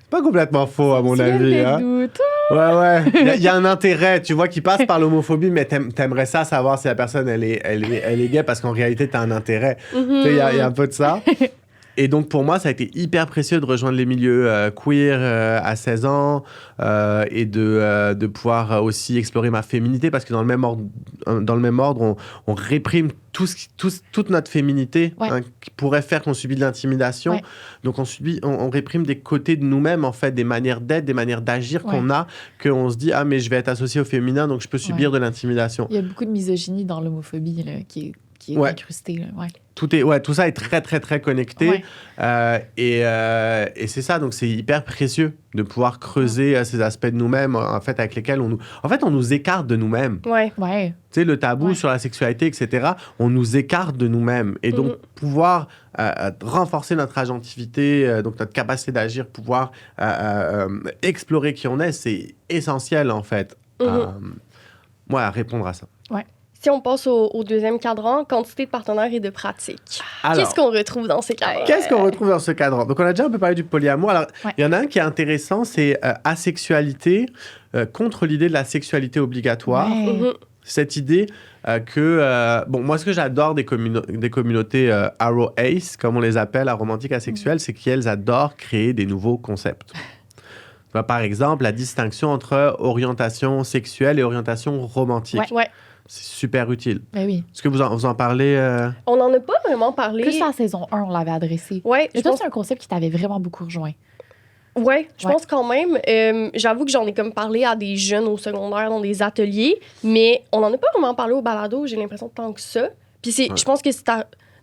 Pas complètement faux, à mon avis. Hein. Ouais. Il y a un intérêt, tu vois, qui passe par l'homophobie, mais t'aimerais ça savoir si la personne, elle est gay, parce qu'en réalité, t'as un intérêt. Tu sais, il y a un peu de ça. Et donc, pour moi, ça a été hyper précieux de rejoindre les milieux queer à 16 ans et de pouvoir aussi explorer ma féminité, parce que dans le même ordre, on réprime toute notre féminité qui pourrait faire qu'on subit de l'intimidation. Ouais. Donc, on réprime des côtés de nous-mêmes, en fait, des manières d'être, des manières d'agir qu'on a, qu'on se dit « Ah, mais je vais être associé au féminin, donc je peux subir de l'intimidation. » Il y a beaucoup de misogynie dans l'homophobie là, qui est incrustée. Là. Ouais. Tout ça est très, très, très connecté. Ouais. Et c'est ça, donc c'est hyper précieux de pouvoir creuser ces aspects de nous-mêmes, en fait, avec lesquels on nous écarte de nous-mêmes. Ouais. Tu sais, le tabou sur la sexualité, etc., on nous écarte de nous-mêmes. Et donc, pouvoir renforcer notre agentivité, donc notre capacité d'agir, pouvoir explorer qui on est, c'est essentiel, en fait, à répondre à ça. Ouais. Si on passe au deuxième cadran, quantité de partenaires et de pratiques. Qu'est-ce qu'on retrouve dans ces cadrans? Qu'est-ce qu'on retrouve dans ce cadran? Donc, on a déjà un peu parlé du polyamour. Alors, il y en a un qui est intéressant, c'est asexualité contre l'idée de la sexualité obligatoire. Ouais. Cette idée que... moi, ce que j'adore des communautés Aro Ace, comme on les appelle, aromantiques asexuelles, c'est qu'elles adorent créer des nouveaux concepts. Par exemple, la distinction entre orientation sexuelle et orientation romantique. Ouais. C'est super utile. Ben oui. Est-ce que vous en parlez? On n'en a pas vraiment parlé. Plus en saison 1, on l'avait adressé. Ouais. Et toi, c'est un concept qui t'avait vraiment beaucoup rejoint. Oui, je pense quand même. J'avoue que j'en ai comme parlé à des jeunes au secondaire dans des ateliers, mais on n'en a pas vraiment parlé au balado, j'ai l'impression tant que ça. Puis je pense que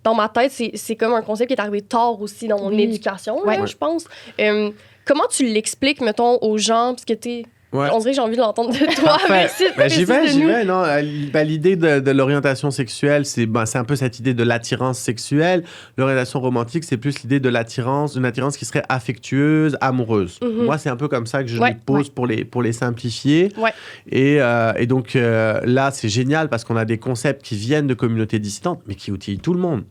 dans ma tête, c'est comme un concept qui est arrivé tard aussi dans mon éducation, là, je pense. Comment tu l'expliques, mettons, aux gens, parce que Ouais. On dirait que j'ai envie de l'entendre de toi. Parfait. Mais J'y vais. Non, l'idée de l'orientation sexuelle, c'est un peu cette idée de l'attirance sexuelle. L'orientation romantique, c'est plus l'idée de l'attirance, une attirance qui serait affectueuse, amoureuse. Moi, c'est un peu comme ça que je les pose pour les simplifier. Ouais. Et donc là, c'est génial parce qu'on a des concepts qui viennent de communautés dissidentes, mais qui outillent tout le monde.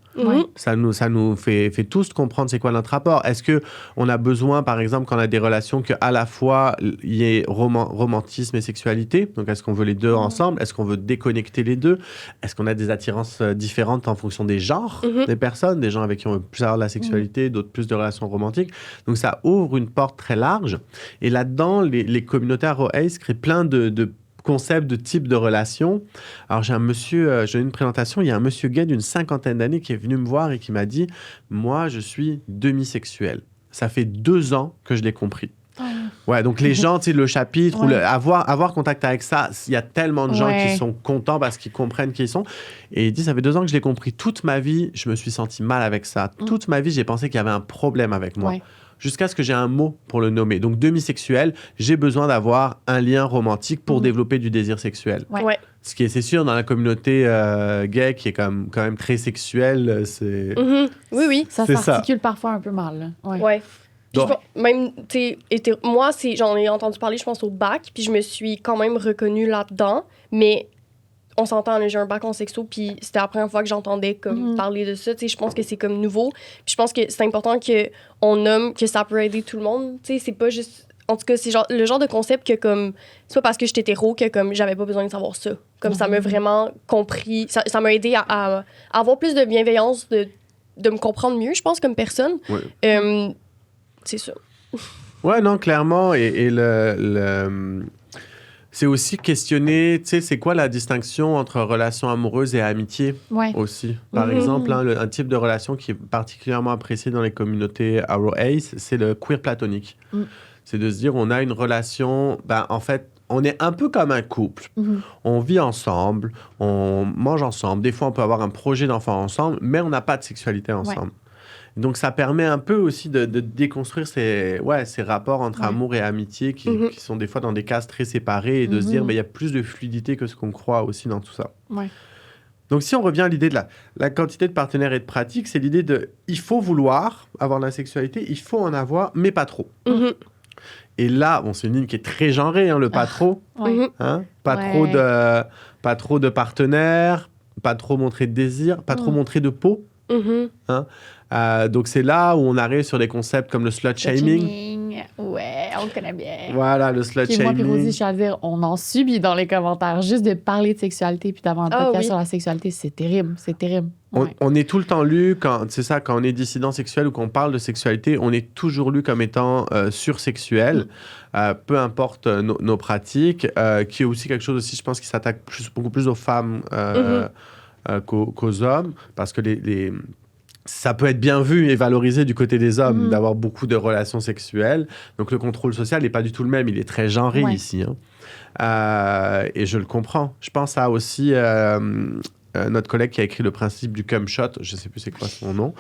Ça nous fait tous comprendre c'est quoi notre rapport. Est-ce qu'on a besoin, par exemple, quand on a des relations, qu'à la fois il y ait romantisme et sexualité? Donc, est-ce qu'on veut les deux ensemble? Est-ce qu'on veut déconnecter les deux? Est-ce qu'on a des attirances différentes en fonction des genres des personnes? Des gens avec qui on veut plus avoir de la sexualité, d'autres plus de relations romantiques. Donc, ça ouvre une porte très large. Et là-dedans, les communautés Aroace créent plein de concept de type de relation. Alors, j'ai une présentation, il y a un monsieur gay d'une 50aine d'années qui est venu me voir et qui m'a dit « Moi, je suis demisexuel. Ça fait 2 ans que je l'ai compris. » Ouais, donc les gens, tu sais, le chapitre, ou avoir contact avec ça, il y a tellement de gens qui sont contents parce qu'ils comprennent qui ils sont. Et il dit, ça fait 2 ans que je l'ai compris. Toute ma vie, je me suis senti mal avec ça. Toute ma vie, j'ai pensé qu'il y avait un problème avec moi. Jusqu'à ce que j'ai un mot pour le nommer. Donc, demisexuel, j'ai besoin d'avoir un lien romantique pour développer du désir sexuel. Ce qui est, c'est sûr, dans la communauté gay, qui est quand même très sexuelle, c'est... Oui. Ça s'articule parfois un peu mal. Ouais. Même, tu sais, moi, j'en ai entendu parler, je pense, au bac, puis je me suis quand même reconnue là-dedans, mais on s'entend, j'ai un bac en sexo, puis c'était la première fois que j'entendais comme parler de ça, tu sais, je pense que c'est comme nouveau, puis je pense que c'est important qu'on nomme que ça peut aider tout le monde, tu sais, c'est pas juste... En tout cas, c'est le genre de concept que, comme, c'est pas parce que j'étais hétéro que, comme, j'avais pas besoin de savoir ça. Comme, ça m'a vraiment compris, ça m'a aidé à avoir plus de bienveillance, de me comprendre mieux, je pense, comme personne. C'est ça. Ouais, non, clairement. Et c'est aussi questionner, tu sais, c'est quoi la distinction entre relation amoureuse et amitié aussi. Par exemple, un type de relation qui est particulièrement apprécié dans les communautés Aroace, c'est le queer platonique. C'est de se dire, on a une relation, en fait, on est un peu comme un couple. On vit ensemble, on mange ensemble. Des fois, on peut avoir un projet d'enfant ensemble, mais on n'a pas de sexualité ensemble. Donc, ça permet un peu aussi de déconstruire ces rapports entre amour et amitié qui sont des fois dans des cases très séparées et de se dire, mais il y a plus de fluidité que ce qu'on croit aussi dans tout ça. Donc, si on revient à l'idée de la quantité de partenaires et de pratiques, c'est l'idée de, il faut vouloir avoir de la sexualité, il faut en avoir, mais pas trop. Et là, c'est une ligne qui est très genrée, le pas trop. Pas trop de partenaires, pas trop montrer de désir, pas trop montrer de peau. Donc, c'est là où on arrive sur des concepts comme le slut-shaming. Ouais, on le connaît bien. Voilà, le slut-shaming. Moi, puis Rosie, je tiens à dire, on en subit dans les commentaires. Juste de parler de sexualité puis d'avoir un podcast sur la sexualité, c'est terrible. C'est terrible. On est tout le temps lu, quand on est dissident sexuel ou qu'on parle de sexualité, on est toujours lu comme étant sursexuel, peu importe nos pratiques, qui est aussi quelque chose aussi, je pense, qui s'attaque beaucoup plus aux femmes qu'aux hommes, parce que ça peut être bien vu et valorisé du côté des hommes d'avoir beaucoup de relations sexuelles. Donc, le contrôle social n'est pas du tout le même. Il est très genré ici. Et je le comprends. Je pense à aussi notre collègue qui a écrit le principe du cum shot, je ne sais plus c'est quoi son nom,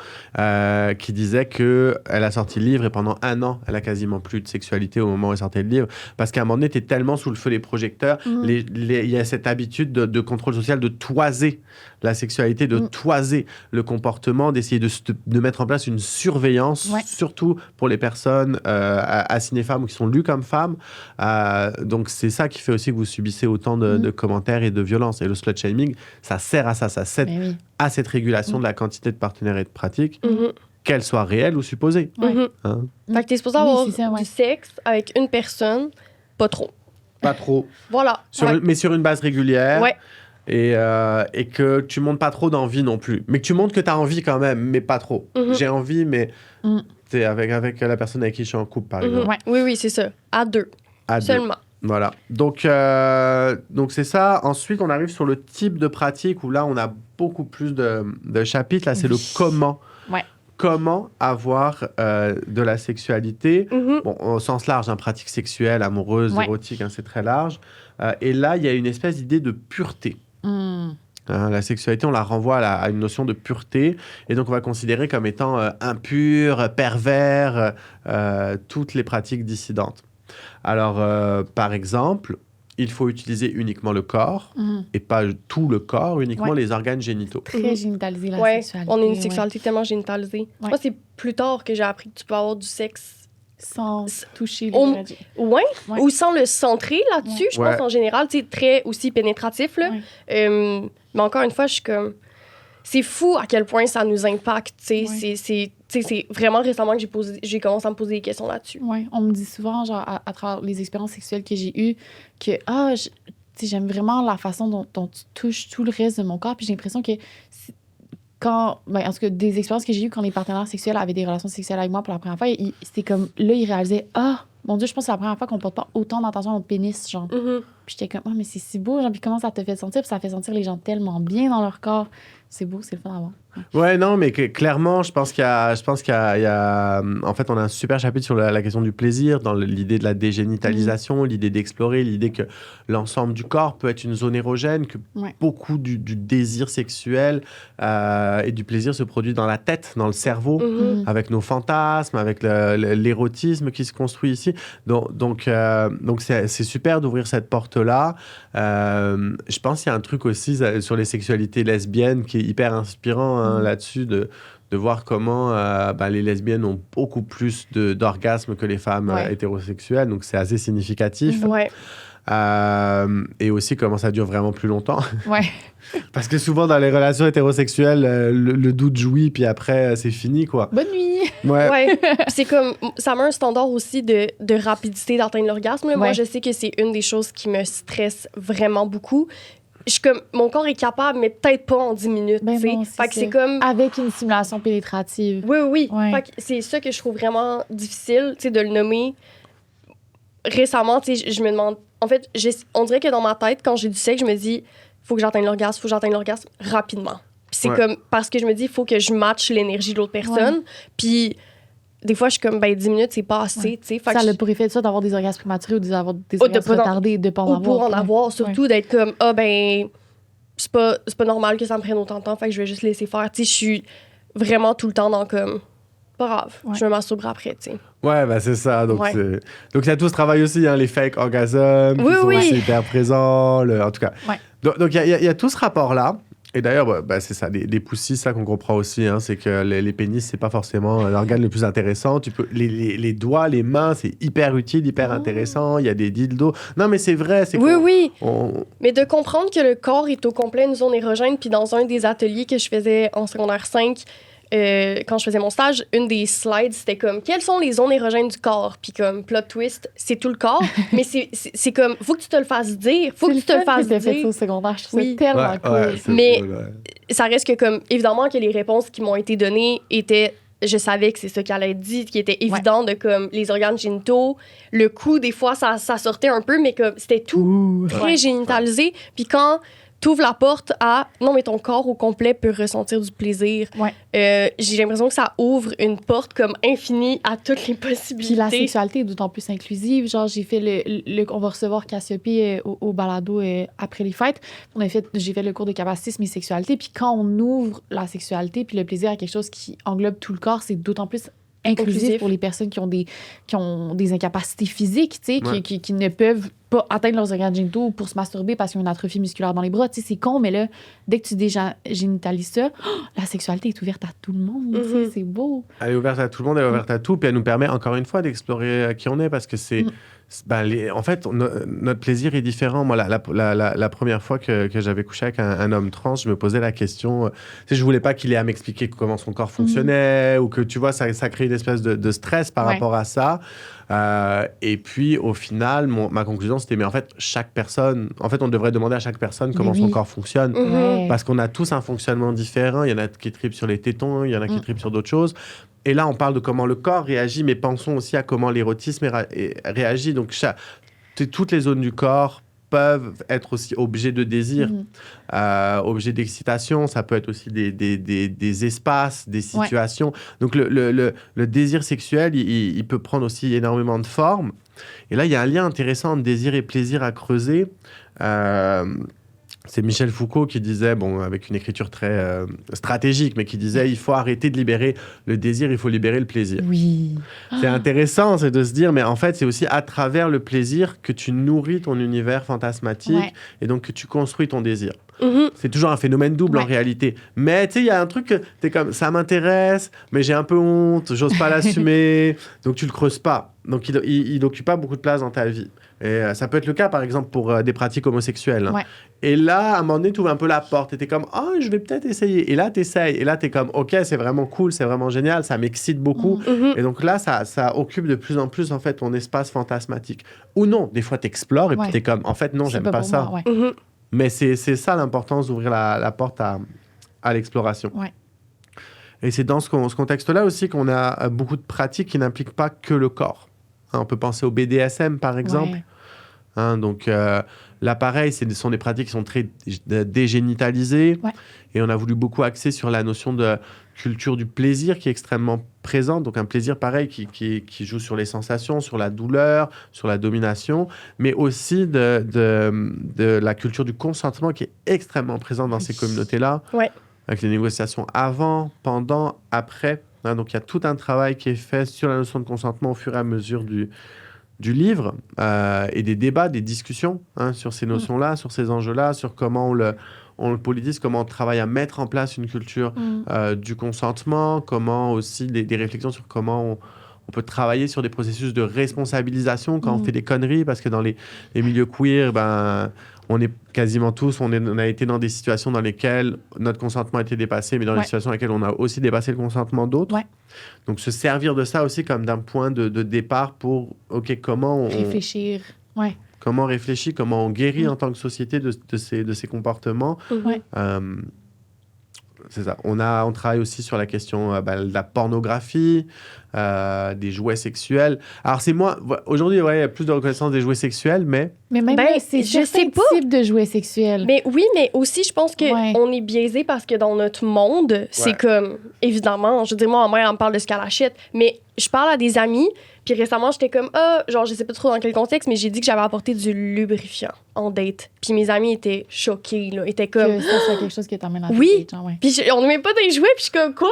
qui disait qu'elle a sorti le livre et pendant 1 an, elle a quasiment plus de sexualité au moment où elle sortait le livre. Parce qu'à un moment donné, tu es tellement sous le feu des projecteurs. Il y a cette habitude de contrôle social de toiser la sexualité, de toiser le comportement, d'essayer de mettre en place une surveillance, surtout pour les personnes assignées femmes ou qui sont lues comme femmes. Donc, c'est ça qui fait aussi que vous subissez autant de commentaires et de violences. Et le slut-shaming, ça sert à ça. Ça sert à cette régulation de la quantité de partenaires et de pratiques, qu'elles soient réelles ou supposées. Fait que t'es supposé avoir du sexe avec une personne, pas trop. Pas trop. Voilà. Mais sur une base régulière. Et que tu montes pas trop d'envie non plus. Mais que tu montres que tu as envie quand même, mais pas trop. J'ai envie, mais c'est avec la personne avec qui je suis en couple, par exemple. Oui, c'est ça. À 2. Seulement. Voilà. Donc, c'est ça. Ensuite, on arrive sur le type de pratique où là, on a beaucoup plus de chapitres. Là, c'est le comment. Comment avoir de la sexualité. Bon, au sens large, pratique sexuelle, amoureuse, érotique, c'est très large. Et là, il y a une espèce d'idée de pureté. La sexualité, on la renvoie à une notion de pureté. Et donc, on va considérer comme étant impur, pervers, toutes les pratiques dissidentes. Alors, par exemple, il faut utiliser uniquement le corps et pas tout le corps, uniquement les organes génitaux. Très génitalisé, la Ouais, sexualité. on a une sexualité tellement génitalisée. Ouais. Moi, c'est plus tard que j'ai appris que tu peux avoir du sexe. Sans toucher On- les vagins. Ouais, Ouais. ou sans le centrer là-dessus. Ouais. Je pense en général, tu sais, très aussi pénétratif. Là. Ouais. Mais encore une fois, je suis comme. C'est fou à quel point ça nous impacte. Tu sais. C'est vraiment récemment que j'ai commencé à me poser des questions là-dessus. Ouais, on me dit souvent, genre, à travers les expériences sexuelles que j'ai eues, que tu sais, j'aime vraiment la façon dont tu touches tout le reste de mon corps. Puis j'ai l'impression que en tout cas, des expériences que j'ai eues quand les partenaires sexuels avaient des relations sexuelles avec moi pour la première fois, c'était comme, là, ils réalisaient, mon Dieu, je pense que c'est la première fois qu'on porte pas autant d'attention à notre pénis, genre. Mhm. Puis j'étais comme, mais c'est si beau, genre, puis comment ça te fait sentir? Puis ça fait sentir les gens tellement bien dans leur corps. C'est beau, c'est le fun à voir. Ouais, non, mais clairement, je pense qu'il y a, en fait, on a un super chapitre sur la question du plaisir, dans l'idée de la dégénitalisation, l'idée d'explorer, l'idée que l'ensemble du corps peut être une zone érogène, que beaucoup du désir sexuel et du plaisir se produit dans la tête, dans le cerveau, avec nos fantasmes, avec l'érotisme qui se construit ici. Donc c'est super d'ouvrir cette porte-là. Je pense qu'il y a un truc aussi sur les sexualités lesbiennes qui est hyper inspirant là-dessus, de voir comment les lesbiennes ont beaucoup plus d'orgasmes que les femmes hétérosexuelles, donc c'est assez significatif. Ouais. Et aussi comment ça dure vraiment plus longtemps. Ouais. Parce que souvent dans les relations hétérosexuelles, le doute jouit, puis après c'est fini, quoi. Bonne nuit! Ouais. Puis c'est comme, ça met un standard aussi de rapidité d'atteindre l'orgasme. Moi, je sais que c'est une des choses qui me stresse vraiment beaucoup. Je suis comme, mon corps est capable, mais peut-être pas en 10 minutes, tu sais. Fait que c'est comme... Avec une stimulation pénétrative. Oui. Ouais. Fait que c'est ça que je trouve vraiment difficile, tu sais, de le nommer. Récemment, tu sais, je me demande... En fait, on dirait que dans ma tête, quand j'ai du sexe, je me dis, faut que j'atteigne l'orgasme rapidement. Puis c'est comme, parce que je me dis, il faut que je matche l'énergie de l'autre personne. Puis des fois, je suis comme, 10 minutes, c'est pas assez, tu sais. Ça a pour effet de ça d'avoir des orgasmes prématurés ou d'avoir des orgasmes retardés, de pas en avoir. Ou pour en avoir, surtout d'être comme, c'est pas normal que ça me prenne autant de temps, fait que je vais juste laisser faire. Tu sais, je suis vraiment tout le temps dans comme, pas grave, je me masturberai après, tu sais. Ouais, c'est ça. Donc, il y a tout ce travail aussi, les fake orgasmes, qui sont aussi hyper présents, en tout cas. Ouais. Donc, il y a tout ce rapport-là. Et d'ailleurs, c'est ça, les poussis, ça qu'on comprend aussi, c'est que les pénis, c'est pas forcément l'organe le plus intéressant. Les doigts, les mains, c'est hyper utile, hyper intéressant. Il y a des dildos. Non, mais c'est vrai. Oui. Mais de comprendre que le corps est au complet une zone érogène, puis dans un des ateliers que je faisais en secondaire 5, quand je faisais mon stage, une des slides, c'était comme, quelles sont les zones érogènes du corps? Puis comme, plot twist, c'est tout le corps. Mais c'est comme, faut que tu te le fasses dire. Faut que tu te le fasses dire. Fait ça au secondaire, je trouve ça tellement cool. Mais ça reste que comme, évidemment que les réponses qui m'ont été données étaient, je savais que c'est ça qui allait être dit, qui était évident de comme, les organes génitaux. Le cou, des fois, ça sortait un peu, mais comme, c'était tout très génitalisé. Puis quand t'ouvres la porte à non, mais ton corps au complet peut ressentir du plaisir. J'ai l'impression que ça ouvre une porte comme infinie à toutes les possibilités. Puis la sexualité est d'autant plus inclusive. Genre, j'ai fait on va recevoir Cassiope au balado après les fêtes. J'ai fait le cours de capacitisme et sexualité. Puis quand on ouvre la sexualité puis le plaisir à quelque chose qui englobe tout le corps, c'est d'autant plus inclusif pour les personnes qui ont des incapacités physiques, tu sais, qui ne peuvent pas atteindre leurs organes génitaux pour se masturber parce qu'ils ont une atrophie musculaire dans les bras. Tu sais, c'est con, mais là, dès que tu génitalises ça, la sexualité est ouverte à tout le monde. Tu sais, c'est beau. Elle est ouverte à tout le monde, elle est ouverte à tout, puis elle nous permet encore une fois d'explorer qui on est, parce que c'est... en fait, notre plaisir est différent. Moi, la première fois que j'avais couché avec un homme trans, je me posais la question... je voulais pas qu'il ait à m'expliquer comment son corps fonctionnait, ou que, tu vois, ça crée une espèce de stress par rapport à ça. Et puis, au final, ma conclusion, c'était, mais en fait, chaque personne... En fait, on devrait demander à chaque personne comment son corps fonctionne. Parce qu'on a tous un fonctionnement différent. Il y en a qui tripent sur les tétons, il y en a qui tripent sur d'autres choses. Et là, on parle de comment le corps réagit, mais pensons aussi à comment l'érotisme réagit. Donc, toutes les zones du corps peuvent être aussi objets de désir, objets d'excitation. Ça peut être aussi des espaces, des situations. Donc, le désir sexuel, il peut prendre aussi énormément de formes. Et là, il y a un lien intéressant entre désir et plaisir à creuser. c'est Michel Foucault qui disait, bon, avec une écriture très stratégique, mais qui disait il faut arrêter de libérer le désir, il faut libérer le plaisir. Oui. C'est intéressant, c'est de se dire, mais en fait, c'est aussi à travers le plaisir que tu nourris ton univers fantasmatique Ouais. et donc que tu construis ton désir. Mhm. C'est toujours un phénomène double en Ouais. réalité. Mais tu sais, il y a un truc que t'es comme, ça m'intéresse, mais j'ai un peu honte, j'ose pas l'assumer, donc tu le creuses pas. Donc il occupe pas beaucoup de place dans ta vie. Et ça peut être le cas, par exemple, pour des pratiques homosexuelles. Ouais. Et là, à un moment donné, tu ouvres un peu la porte et t'es comme, oh, je vais peut-être essayer. Et là, t'essayes. Et là, t'es comme, ok, c'est vraiment cool, c'est vraiment génial, ça m'excite beaucoup. Mhm. Et donc là, ça occupe de plus en plus, en fait, ton espace fantasmatique. Ou non, des fois, t'explores et Ouais. puis t'es comme, en fait, non, C'est j'aime pas pour ça. moi, ouais. Mhm. Mais c'est ça l'importance d'ouvrir la porte à l'exploration. Ouais. Et c'est dans ce contexte-là aussi qu'on a beaucoup de pratiques qui n'impliquent pas que le corps. Hein, on peut penser au BDSM, par exemple. Ouais. Hein, donc là, pareil, ce sont des pratiques qui sont très dégénitalisées. Ouais. Et on a voulu beaucoup axer sur la notion de culture du plaisir qui est extrêmement présente. Donc un plaisir, pareil, qui joue sur les sensations, sur la douleur, sur la domination, mais aussi de la culture du consentement qui est extrêmement présente dans ces communautés-là. Ouais. Avec les négociations avant, pendant, après. Hein, donc il y a tout un travail qui est fait sur la notion de consentement au fur et à mesure du livre et des débats, des discussions sur ces notions-là, sur ces enjeux-là, sur comment on le politise, comment on travaille à mettre en place une culture du consentement, comment aussi des réflexions sur comment on peut travailler sur des processus de responsabilisation quand on fait des conneries, parce que dans les milieux queer, on est quasiment tous, on a été dans des situations dans lesquelles notre consentement a été dépassé, mais dans les situations dans lesquelles on a aussi dépassé le consentement d'autres. Ouais. Donc, se servir de ça aussi comme d'un point de départ pour, OK, comment on Réfléchir. Ouais. comment on réfléchit, comment on guérit en tant que société de ces comportements. Ouais. C'est ça. On travaille aussi sur la question de la pornographie, des jouets sexuels. Alors, c'est moins... Aujourd'hui, il y a plus de reconnaissance des jouets sexuels, mais... Mais même Ben, c'est je sais certains pas. types de jouets sexuels. Mais oui, mais aussi, je pense qu'on Ouais. est biaisé parce que dans notre monde, c'est comme, évidemment, je veux dire, moi, ma mère, elle me parle de ce qu'elle achète, mais je parle à des amis, puis récemment, j'étais comme, genre, je sais pas trop dans quel contexte, mais j'ai dit que j'avais apporté du lubrifiant en date. Puis mes amis étaient choqués, là, étaient comme... Que ça soit quelque chose qui t'amène à Oui. tes gens, ouais. Puis on ne met pas des jouets, puis je suis comme, quoi?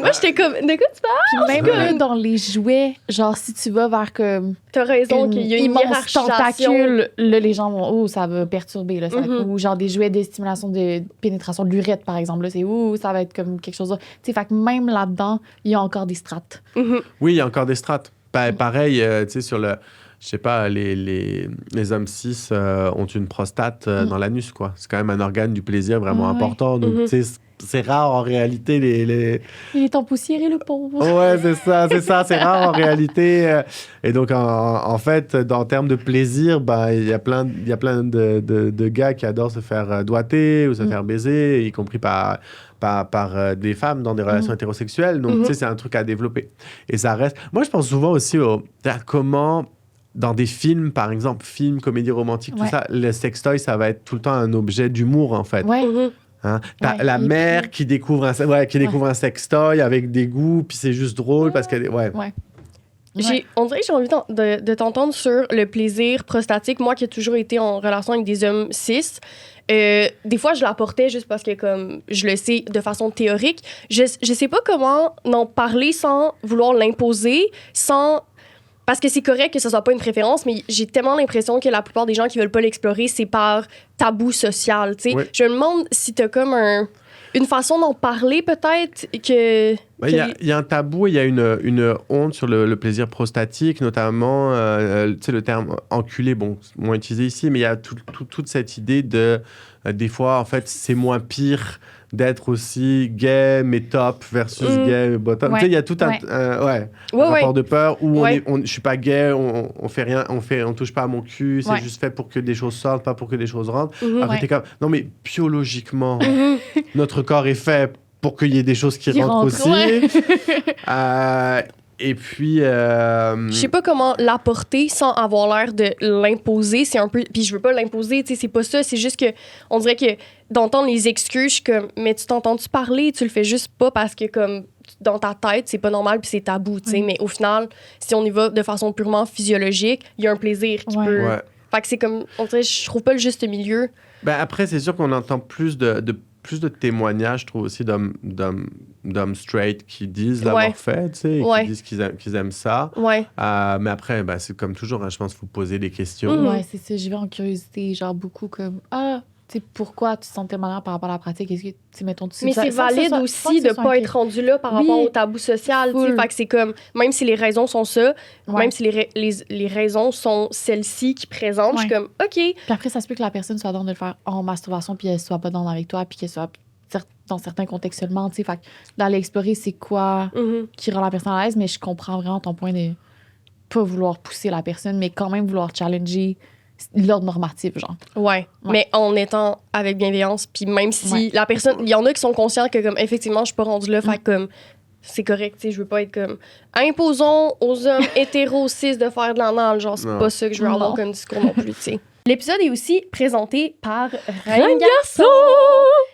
Moi, j'étais comme, de quoi tu parles? Puis même là, dans les jouets, genre si tu vas vers comme T'as raison qu'il y a une immense hiérarchisation. tentacule, là les gens vont ça va perturber là, ça va être- Mhm. ou genre des jouets de stimulation de pénétration de l'urètre par exemple là, c'est ça va être comme quelque chose. Tu sais, fait que même là-dedans, il y a encore des strates. Mhm. Oui, il y a encore des strates. Pareil, tu sais, sur le... Je sais pas, les hommes cis ont une prostate dans l'anus, quoi. C'est quand même un organe du plaisir vraiment Ouais. important. Donc, Mhm. tu sais, c'est rare en réalité les... Il est empoussiéré le pauvre. Ouais, c'est ça, c'est rare en réalité. Et donc, en fait, en termes de plaisir, il y a plein de gars qui adorent se faire doigter ou se faire baiser, y compris par des femmes dans des relations hétérosexuelles. Donc, tu sais, c'est un truc à développer. Et ça reste... Moi, je pense souvent aussi à comment... Dans des films, par exemple, films, comédies romantiques, tout Ouais. ça, le sextoy, ça va être tout le temps un objet d'humour, en fait. Ouais. Mhm. Hein? T'as Ouais, la et mère puis- qui découvre un sextoy avec des goûts, puis c'est juste drôle parce qu'elle... Ouais. Ouais. On dirait que j'ai envie de t'entendre sur le plaisir prostatique. Moi qui ai toujours été en relation avec des hommes cis, des fois je l'apportais juste parce que comme je le sais de façon théorique. Je sais pas comment en parler sans vouloir l'imposer, sans... Parce que c'est correct que ce soit pas une préférence, mais j'ai tellement l'impression que la plupart des gens qui veulent pas l'explorer, c'est par tabou social, tu sais. Oui. Je me demande si t'as comme une façon d'en parler peut-être que... Il y a un tabou, il y a une honte sur le plaisir prostatique, notamment, tu sais, le terme enculé, bon, c'est moins utilisé ici, mais il y a toute cette idée de, des fois, en fait, c'est moins pire d'être aussi gay mais top versus gay mais bottom. Ouais. Tu sais, il y a tout un rapport de peur où je suis pas gay, on fait rien, on touche pas à mon cul, c'est juste fait pour que des choses sortent, pas pour que des choses rentrent. Après, t'es comme, non mais biologiquement, notre corps est fait pour qu'il y ait des choses qui rentrent aussi. Ouais. Et puis... Je sais pas comment l'apporter sans avoir l'air de l'imposer. C'est un peu... Puis je veux pas l'imposer, tu sais, c'est pas ça. C'est juste que on dirait que d'entendre les excuses, je suis comme, mais tu t'entends-tu parler? Tu le fais juste pas parce que, comme, dans ta tête, c'est pas normal puis c'est tabou, tu sais. Mais au final, si on y va de façon purement physiologique, il y a un plaisir qui peut... Ouais. Fait que c'est comme, on dirait, je trouve pas le juste milieu. Ben après, c'est sûr qu'on entend plus de témoignages, je trouve aussi, d'hommes straight qui disent l'avoir fait, tu sais, et qui disent qu'ils aiment ça. Ouais. Mais après, ben, c'est comme toujours, hein, je pense qu'il faut poser des questions. Ouais, c'est ça. J'y vais en curiosité, genre beaucoup comme tu sais, pourquoi tu te sens tellement mal par rapport à la pratique? Est-ce que, tu sais, mettons, Mais c'est valide aussi de pas être rendu là par rapport au tabou social. Fait que c'est comme, même si les raisons sont ça, même si les raisons sont celles-ci qui présentent, je suis comme, OK. Puis après, ça se peut que la personne soit dans de le faire en masturbation, puis elle soit pas dans avec toi, puis qu'elle soit dans certains contextes seulement, tu sais. Fait que d'aller explorer c'est quoi qui rend la personne à l'aise, mais je comprends vraiment ton point de pas vouloir pousser la personne, mais quand même vouloir challenger l'ordre normatif, genre. Ouais, mais en étant avec bienveillance, puis même si la personne... Il y en a qui sont conscients que, comme, effectivement, je suis pas rendue là, fait comme... C'est correct, tu sais, je veux pas être comme... Imposons aux hommes hétéros cis de faire de l'anal, genre, c'est pas ça que je veux avoir comme discours non plus, tu sais. L'épisode est aussi présenté par Reine Garçon!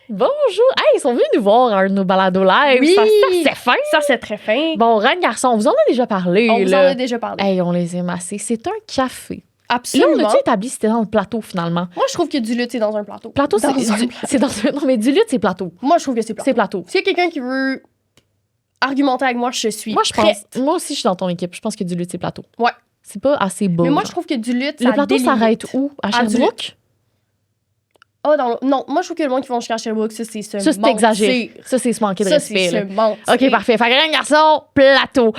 Bonjour! Hey, ils sont venus nous voir à un de nos balados live. Oui! Ça, c'est fin! Ça, c'est très fin. Bon, Reine Garçon, on vous en a déjà parlé. On vous en a déjà parlé. Hey, on les aime assez. C'est un café. Absolument. Là, on a-tu établi si c'était dans le plateau, finalement? Moi, je trouve que du lutte, c'est dans un plateau. Plateau, c'est dans un... Non, mais du lutte, c'est plateau. Moi, je trouve que c'est plateau. C'est plateau. S'il y a quelqu'un qui veut argumenter avec moi, je suis prête. Moi aussi, je suis dans ton équipe. Je pense que du lutte, c'est plateau. Ouais. C'est pas assez beau. Mais moi, je trouve que du lutte, ça le plateau s'arrête où? À Sherbrooke? Non, moi, je trouve que le monde qui vont jusqu'à Sherbrooke, ça, c'est Ça, c'est exagéré. Ça, c'est se manquer de respect. Ça, c'est OK, parfait. Fait que Reine Garçon, plateau.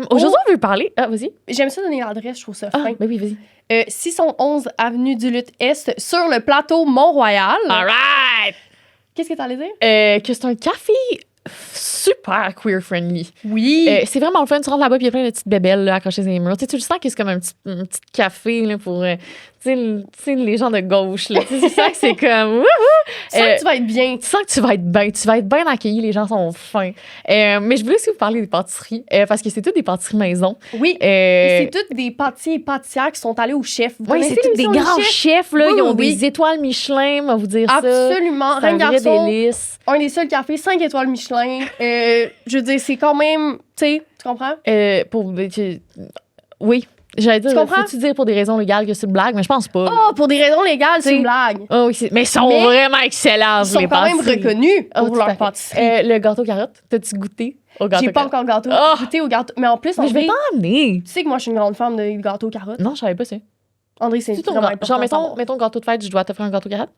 Aujourd'hui, on veut parler... Ah, vas-y. J'aime ça donner l'adresse, je trouve ça fin. Ben oui, vas-y. 611 Avenue du Lutte Est, sur le plateau Mont-Royal. All right! Qu'est-ce que t'allais dire? Que c'est un café super queer-friendly. Oui. C'est vraiment le fun. Tu rentres là-bas, puis il y a plein de petites bébelles là, accrochées sur les murs. Tu sais, tu le sens que c'est comme un petit café là, pour tu sais, les gens de gauche. Là. Tu sens que c'est comme... Tu sens que tu vas être bien. Tu sens que tu vas être bien. Tu vas être bien accueilli. Les gens sont fins. Mais je voulais aussi vous parler des pâtisseries, parce que c'est toutes des pâtisseries maison. Oui. Et c'est toutes des pâtissiers et pâtissières qui sont allés au chef. Oui, c'est tous des grands chefs. Là. Ils ont des étoiles Michelin, on va vous dire ça. Absolument. C'est un vrai délice. Un des seuls cafés 5 étoiles Michelin. Je veux dire, c'est quand même... Tu sais, tu comprends? Oui. J'allais dire, faut-tu dire pour des raisons légales que c'est une blague, mais je pense pas. Oh, pour des raisons légales, c'est une blague. Oh, oui, mais ils sont vraiment excellents, ils sont quand même reconnus pour leur pâtisserie. Le gâteau carotte, t'as-tu goûté au gâteau? J'ai pas encore goûté au gâteau. Mais en plus, je vais t'en emmener. Tu sais que moi, je suis une grande fan de gâteau carotte. Non, je savais pas ça. André, c'est vraiment important. Genre, mettons gâteau de fête, je dois t'offrir un gâteau carotte?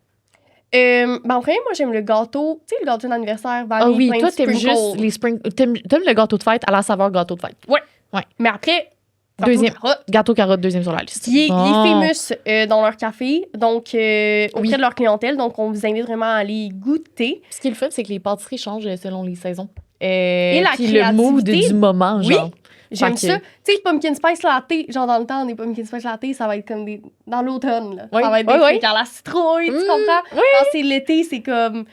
En vrai, moi, j'aime le gâteau, tu sais, le gâteau d'anniversaire, vanille, oui, toi, t'aimes juste les t'aimes le gâteau de fête à la saveur gâteau de fête. Ouais. Mais après, gâteau carotte, deuxième sur la liste. Il est famous dans leur café, donc auprès de leur clientèle. Donc, on vous invite vraiment à aller goûter. Ce qui est le fun, c'est que les pâtisseries changent selon les saisons. Et la puis le mood du moment, genre. Oui, j'aime ça. Tu sais, pumpkin spice latte, genre dans le temps, des pumpkin spice latte, ça va être comme dans l'automne. Là. Ça va être des trucs à la citrouille, tu comprends? Quand c'est l'été, c'est comme...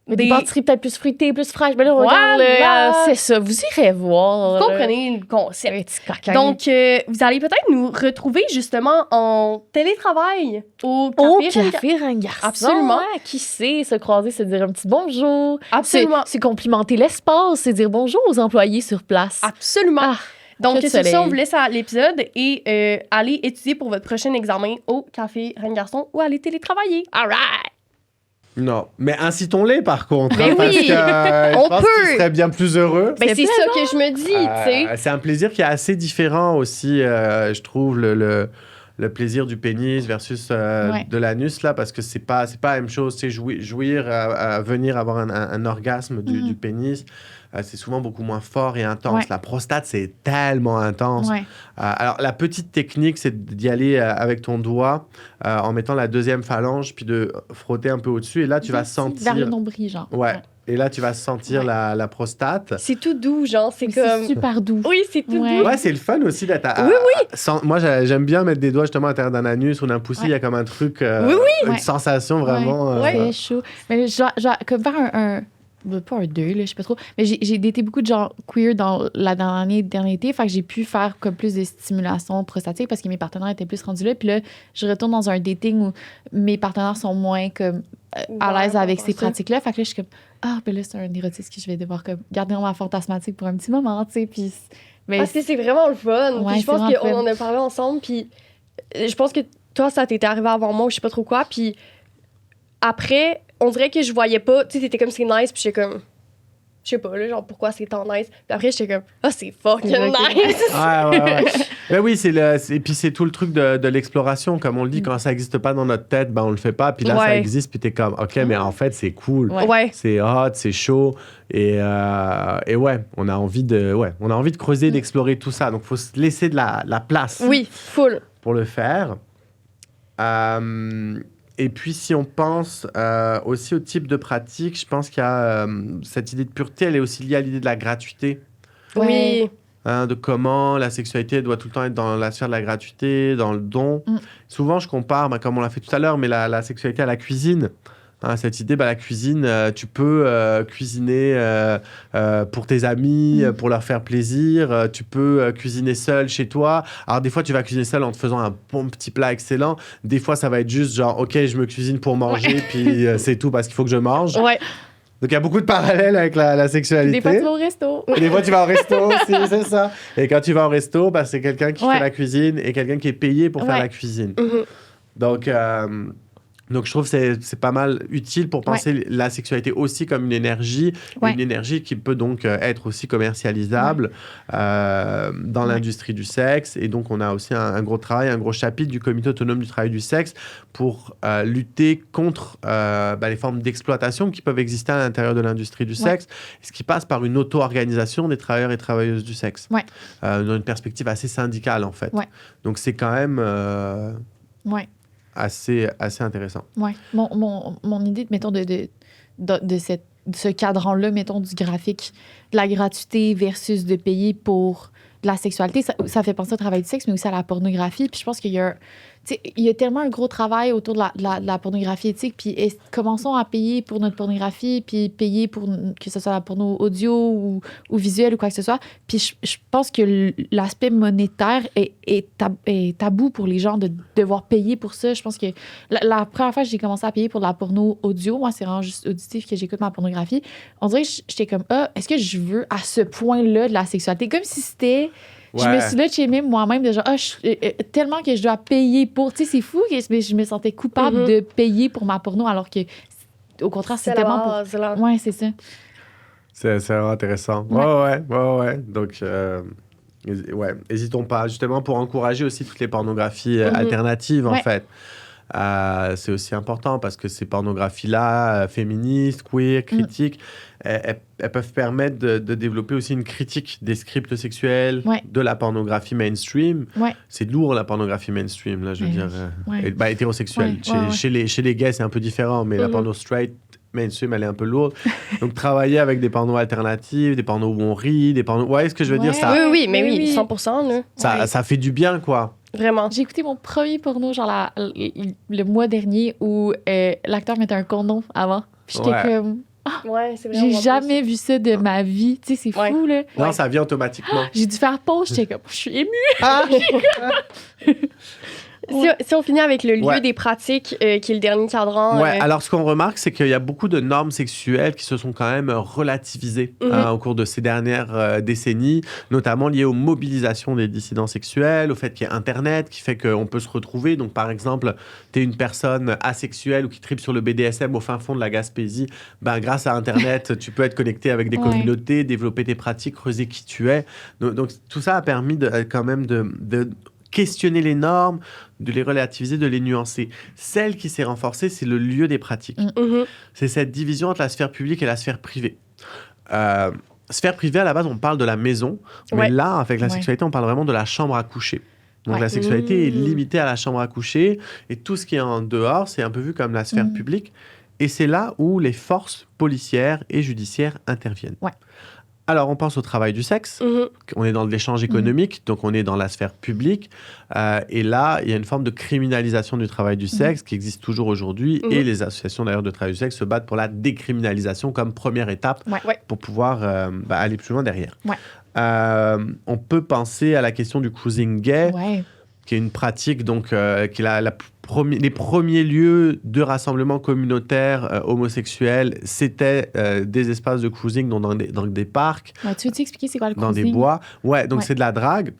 Des pâtisseries peut-être plus fruitées, plus fraîches. Ben là, regarde, c'est ça. Vous irez voir. Vous comprenez le concept. Donc, vous allez peut-être nous retrouver justement en télétravail au Café Reine Garçon. Absolument. Qui sait, se croiser, se dire un petit bonjour. Absolument. C'est complimenter l'espace, c'est dire bonjour aux employés sur place. Absolument. Donc, sur ça, on vous laisse à l'épisode et allez étudier pour votre prochain examen au Café Reine Garçon ou allez télétravailler. All right! Non, mais incitons-les par contre. Mais parce que je pense qu'ils seraient bien plus heureux. Ben, c'est ça que je me dis, tu sais. C'est un plaisir qui est assez différent aussi, je trouve, le plaisir du pénis versus de l'anus, là, parce que c'est pas la même chose. C'est jouir, venir avoir un orgasme du pénis. C'est souvent beaucoup moins fort et intense. Ouais. La prostate, c'est tellement intense. Ouais. Alors, la petite technique, c'est d'y aller avec ton doigt en mettant la deuxième phalange, puis de frotter un peu au-dessus. Et là, tu vas sentir... Vers le nombril, genre. Ouais. Et là, tu vas sentir la prostate. C'est tout doux, genre. C'est comme... super doux. Oui, c'est tout doux. Ouais, c'est le fun aussi d'être moi, j'aime bien mettre des doigts justement à l'intérieur d'un anus ou d'un poussi. Il y a comme un truc... une sensation vraiment... C'est chaud. Mais comme faire pas un 2, là, je sais pas trop. Mais j'ai daté beaucoup de gens queer dans la dernière été. Fait que j'ai pu faire comme plus de stimulation prostatique parce que mes partenaires étaient plus rendus là. Puis là, je retourne dans un dating où mes partenaires sont moins comme à l'aise avec ces pratiques-là. Fait que là, je suis comme, ben là, c'est un érotisme que je vais devoir comme garder dans ma fantasmatique pour un petit moment, tu sais. Puis... Parce que c'est vraiment le fun. Ouais, puis je pense qu'on en a parlé ensemble. Puis je pense que toi, ça t'était arrivé avant moi ou je sais pas trop quoi. Puis après, on dirait que je voyais pas. Tu sais, t'étais comme c'est nice, puis j'étais comme. Je sais pas, là, genre, pourquoi c'est tant nice. Puis après, j'étais comme, c'est fucking nice. Ouais. Ben oui, et puis c'est tout le truc de l'exploration. Comme on le dit, quand ça n'existe pas dans notre tête, ben on le fait pas. Puis là, ça existe, puis t'es comme, OK, mais en fait, c'est cool. Ouais. C'est hot, c'est chaud. Et ouais, on a envie de creuser, d'explorer tout ça. Donc, il faut se laisser de la place. Oui, full. Pour le faire. Et puis, si on pense aussi au type de pratique, je pense qu'il y a cette idée de pureté, elle est aussi liée à l'idée de la gratuité. Oui. De comment la sexualité doit tout le temps être dans la sphère de la gratuité, dans le don. Souvent, je compare, comme on l'a fait tout à l'heure, mais la sexualité à la cuisine. Cette idée, la cuisine, tu peux cuisiner pour tes amis, pour leur faire plaisir. Tu peux cuisiner seul chez toi. Alors, des fois, tu vas cuisiner seul en te faisant un bon petit plat excellent. Des fois, ça va être juste genre, OK, je me cuisine pour manger, puis c'est tout parce qu'il faut que je mange. Ouais. Donc, il y a beaucoup de parallèles avec la sexualité. Des fois, tu vas au resto. Des fois, tu vas au resto aussi, c'est ça. Et quand tu vas au resto, c'est quelqu'un qui fait la cuisine et quelqu'un qui est payé pour faire la cuisine. Donc, je trouve que c'est pas mal utile pour penser la sexualité aussi comme une énergie qui peut donc être aussi commercialisable dans l'industrie du sexe. Et donc, on a aussi un gros travail, un gros chapitre du Comité autonome du travail du sexe pour lutter contre les formes d'exploitation qui peuvent exister à l'intérieur de l'industrie du sexe, ce qui passe par une auto-organisation des travailleurs et travailleuses du sexe, dans une perspective assez syndicale, en fait. Donc, c'est quand même... assez intéressant. Oui. Mon idée, mettons, de ce cadran-là, mettons, du graphique, de la gratuité versus de payer pour de la sexualité, ça fait penser au travail du sexe, mais aussi à la pornographie. Puis je pense qu'il y a... il y a tellement un gros travail autour de la pornographie éthique, puis commençons à payer pour notre pornographie, puis payer pour que ce soit la porno audio ou visuelle ou quoi que ce soit. Puis je pense que l'aspect monétaire est tabou pour les gens de devoir payer pour ça. Je pense que la première fois que j'ai commencé à payer pour de la porno audio, moi, c'est vraiment juste auditif que j'écoute ma pornographie, on dirait que j'étais comme, est-ce que je veux à ce point-là de la sexualité? Comme si c'était... Je me suis là chez moi-même de genre, tellement que je dois payer pour. Tu sais, c'est fou, mais je me sentais coupable de payer pour ma porno alors que, au contraire, c'est tellement pour. Ouais, c'est ça. C'est vraiment intéressant. Ouais. Donc, hésitons pas, justement, pour encourager aussi toutes les pornographies alternatives, en fait. C'est aussi important parce que ces pornographies-là, féministes, queer, critiques, elles peuvent permettre de développer aussi une critique des scripts sexuels, de la pornographie mainstream. C'est lourd, la pornographie mainstream, là, je veux dire. Hétérosexuelle. Chez les gays, c'est un peu différent, mais la porno straight, mainstream, elle est un peu lourde. Donc, travailler avec des pornos alternatives, des pornos où on rit, des pornos... Ouais, ce que je veux dire, ça... Oui, 100%. Là. Ça fait du bien, quoi. Vraiment. J'ai écouté mon premier porno, genre le mois dernier, où l'acteur mettait un condom avant. Puis j'étais comme... c'est vraiment j'ai jamais vu ça de ma vie. Tu sais, c'est fou, là. Non, ça vient automatiquement. J'ai dû faire pause. J'étais comme... Je suis émue. Si on finit avec le lieu des pratiques, qui est le dernier cadran... alors ce qu'on remarque, c'est qu'il y a beaucoup de normes sexuelles qui se sont quand même relativisées au cours de ces dernières décennies, notamment liées aux mobilisations des dissidents sexuels, au fait qu'il y a Internet qui fait qu'on peut se retrouver. Donc, par exemple, tu es une personne asexuelle ou qui tripe sur le BDSM au fin fond de la Gaspésie. Grâce à Internet, tu peux être connecté avec des communautés, développer tes pratiques, creuser qui tu es. Donc tout ça a permis quand même de questionner les normes, de les relativiser, de les nuancer. Celle qui s'est renforcée, c'est le lieu des pratiques. C'est cette division entre la sphère publique et la sphère privée. Sphère privée, à la base, on parle de la maison, mais là, avec la sexualité, on parle vraiment de la chambre à coucher. Donc la sexualité est limitée à la chambre à coucher, et tout ce qui est en dehors, c'est un peu vu comme la sphère publique, et c'est là où les forces policières et judiciaires interviennent. Alors, on pense au travail du sexe. On est dans de l'échange économique, donc on est dans la sphère publique. Et là, il y a une forme de criminalisation du travail du sexe qui existe toujours aujourd'hui. Et les associations d'ailleurs de travail du sexe se battent pour la décriminalisation comme première étape pour pouvoir aller plus loin derrière. On peut penser à la question du cruising gay, qui est une pratique donc, qui est les premiers lieux de rassemblement communautaire homosexuel, c'était des espaces de cruising dans des parcs. Tu veux expliquer c'est quoi le cruising? Dans des bois. Donc c'est de la drague.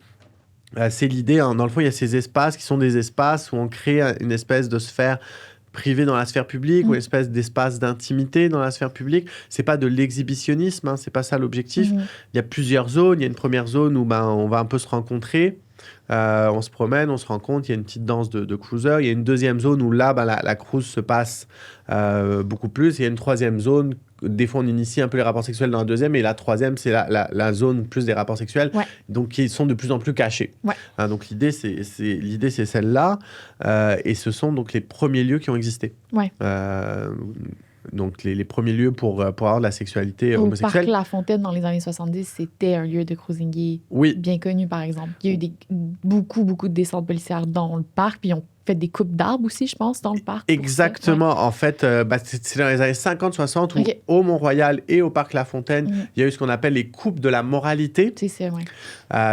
C'est l'idée, hein. Dans le fond, il y a ces espaces qui sont des espaces où on crée une espèce de sphère privée dans la sphère publique ou une espèce d'espace d'intimité dans la sphère publique. C'est pas de l'exhibitionnisme, hein, c'est pas ça l'objectif. Il y a plusieurs zones. Il y a une première zone où on va un peu se rencontrer. On se promène, on se rencontre, il y a une petite danse de cruiser. Il y a une deuxième zone où là, la cruise se passe beaucoup plus. Il y a une troisième zone, des fois on initie un peu les rapports sexuels dans la deuxième, et la troisième, c'est la zone plus des rapports sexuels, donc qui sont de plus en plus cachés. Hein, donc l'idée, c'est celle-là, et ce sont donc les premiers lieux qui ont existé. Donc, les premiers lieux pour avoir de la sexualité homosexuelle. Au parc La Fontaine, dans les années 70, c'était un lieu de cruising gay bien connu, par exemple. Il y a eu beaucoup de descentes policières dans le parc, puis ils ont fait des coupes d'arbres aussi, je pense, dans le parc. Exactement. En fait, c'est dans les années 50-60 où, au Mont-Royal et au parc La Fontaine, il y a eu ce qu'on appelle les coupes de la moralité. C'est ça, oui.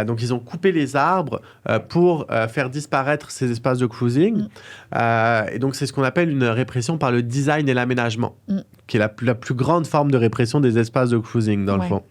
Donc, ils ont coupé les arbres pour faire disparaître ces espaces de cruising. Et donc, c'est ce qu'on appelle une répression par le design et l'aménagement, qui est la plus grande forme de répression des espaces de cruising, dans le fond.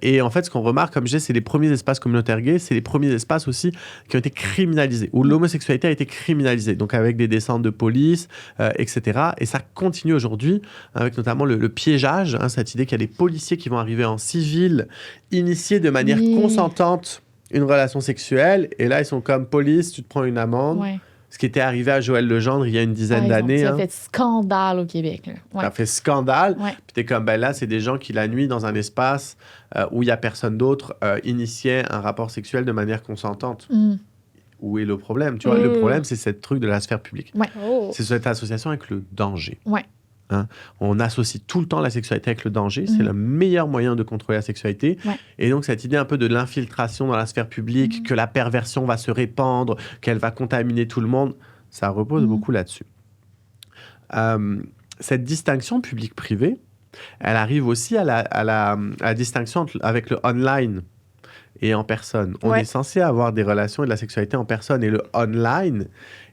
Et en fait, ce qu'on remarque, comme je disais, c'est les premiers espaces communautaires gays, c'est les premiers espaces aussi qui ont été criminalisés, où l'homosexualité a été criminalisée, donc avec des descentes de police, etc. Et ça continue aujourd'hui, avec notamment le piégeage, hein, cette idée qu'il y a des policiers qui vont arriver en civil, initier de manière consentante une relation sexuelle, et là, ils sont comme police, tu te prends une amende. Ce qui était arrivé à Joël Legendre il y a une dizaine d'années. Ça a fait scandale au Québec. Là. Ça a fait scandale. Puis t'es comme, là, c'est des gens qui, la nuit, dans un espace où il n'y a personne d'autre, initiaient un rapport sexuel de manière consentante. Où est le problème? Tu vois, le problème, c'est cette truc de la sphère publique. C'est cette association avec le danger. Hein? On associe tout le temps la sexualité avec le danger. C'est le meilleur moyen de contrôler la sexualité. Et donc, cette idée un peu de l'infiltration dans la sphère publique, que la perversion va se répandre, qu'elle va contaminer tout le monde, ça repose beaucoup là-dessus. Cette distinction public-privé, elle arrive aussi à la distinction avec le online et en personne. On est censé avoir des relations et de la sexualité en personne, et le online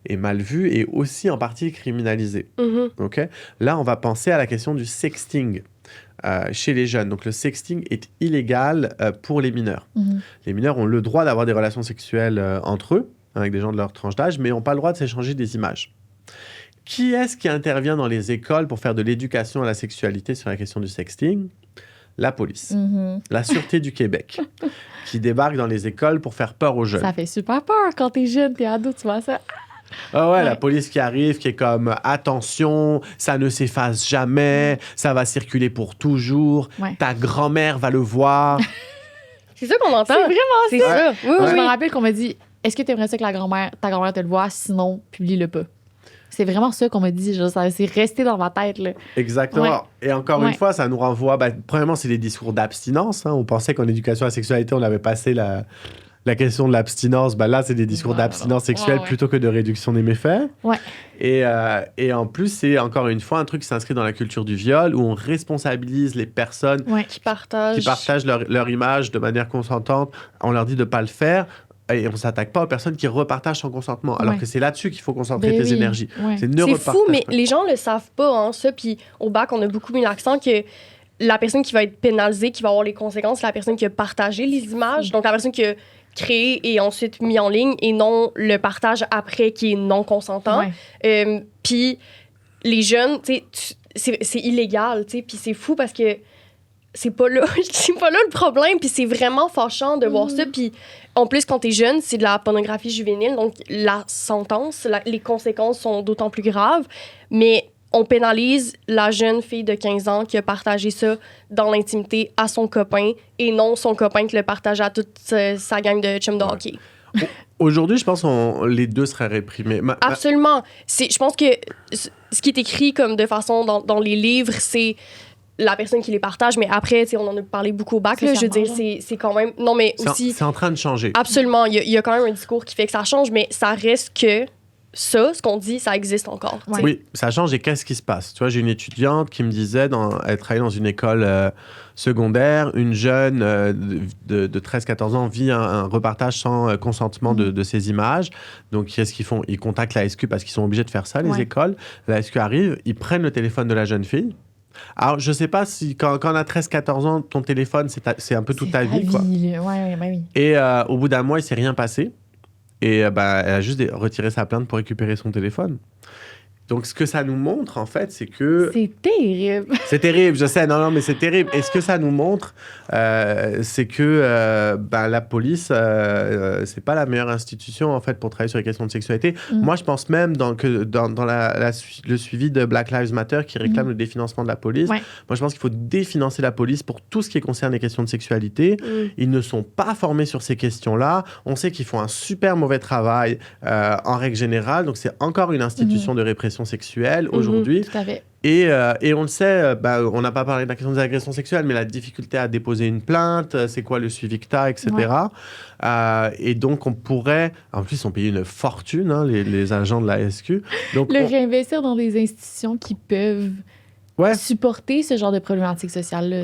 est mal vu et aussi en partie criminalisé. Okay? Là, on va penser à la question du sexting chez les jeunes. Donc, le sexting est illégal pour les mineurs. Les mineurs ont le droit d'avoir des relations sexuelles entre eux, avec des gens de leur tranche d'âge, mais n'ont pas le droit de s'échanger des images. Qui est-ce qui intervient dans les écoles pour faire de l'éducation à la sexualité sur la question du sexting? La police, la Sûreté du Québec, qui débarque dans les écoles pour faire peur aux jeunes. Ça fait super peur quand t'es jeune, t'es ado, tu vois ça. La police qui arrive, qui est comme « Attention, ça ne s'efface jamais, ça va circuler pour toujours, ta grand-mère va le voir. » C'est ça qu'on entend. C'est vraiment ça. Oui. Je me rappelle qu'on m'a dit « Est-ce que t'aimerais ça que ta grand-mère te le voie, sinon publie-le pas. » C'est vraiment ça qu'on m'a dit. C'est resté dans ma tête. Là. Exactement. Et encore une fois, ça nous renvoie... premièrement, c'est les discours d'abstinence. Hein. On pensait qu'en éducation à la sexualité, on avait passé la question de l'abstinence. Là, c'est des discours d'abstinence sexuelle plutôt que de réduction des méfaits. Et en plus, c'est encore une fois un truc qui s'inscrit dans la culture du viol, où on responsabilise les personnes qui partagent leur image de manière consentante. On leur dit de ne pas le faire. Et on ne s'attaque pas aux personnes qui repartagent sans consentement. Alors que c'est là-dessus qu'il faut concentrer tes énergies. C'est fou, mais les gens ne le savent pas. Hein, ça. Puis au bac, on a beaucoup mis l'accent que la personne qui va être pénalisée, qui va avoir les conséquences, c'est la personne qui a partagé les images. Donc la personne qui a créé et ensuite mis en ligne, et non le partage après qui est non consentant. Puis les jeunes, c'est illégal. Puis c'est fou parce que c'est pas là le problème, puis c'est vraiment fâchant de voir ça. Puis en plus, quand t'es jeune, c'est de la pornographie juvénile, donc la sentence, les conséquences sont d'autant plus graves, mais on pénalise la jeune fille de 15 ans qui a partagé ça dans l'intimité à son copain, et non son copain qui le partage à toute sa gang de chums de hockey. Aujourd'hui, je pense que les deux seraient réprimés. Absolument. Je pense que ce qui est écrit comme de façon dans les livres, c'est la personne qui les partage, mais après, on en a parlé beaucoup au bac, là, je veux dire, c'est quand même... Non, mais aussi... C'est en train de changer. Absolument. Il y a quand même un discours qui fait que ça change, mais ça reste que ça, ce qu'on dit, ça existe encore. Oui, ça change. Et qu'est-ce qui se passe? Tu vois, j'ai une étudiante qui me disait, elle travaillait dans une école secondaire, une jeune de 13-14 ans vit un repartage sans consentement de ses images. Donc, qu'est-ce qu'ils font? Ils contactent la SQ parce qu'ils sont obligés de faire ça, les écoles. La SQ arrive, ils prennent le téléphone de la jeune fille, Alors, je sais pas si quand on a 13-14 ans, ton téléphone, c'est un peu toute ta vie, quoi. Ouais, oui. Et au bout d'un mois, il s'est rien passé. Et elle a juste retiré sa plainte pour récupérer son téléphone. Donc, ce que ça nous montre, en fait, c'est que... C'est terrible. C'est terrible, je sais. Non, mais c'est terrible. Et ce que ça nous montre, c'est que la police, c'est pas la meilleure institution, en fait, pour travailler sur les questions de sexualité. Moi, je pense même que dans le suivi de Black Lives Matter, qui réclame le définancement de la police, moi, je pense qu'il faut définancer la police pour tout ce qui concerne les questions de sexualité. Ils ne sont pas formés sur ces questions-là. On sait qu'ils font un super mauvais travail en règle générale. Donc, c'est encore une institution de répression sexuelle aujourd'hui. Tout à fait. Et on le sait, on n'a pas parlé de la question des agressions sexuelles, mais la difficulté à déposer une plainte, c'est quoi le suivi que tu as, etc. Et donc, on pourrait... En plus, ils sont payés une fortune, hein, les agents de la SQ. Donc, réinvestir dans des institutions qui peuvent supporter ce genre de problématiques sociales-là.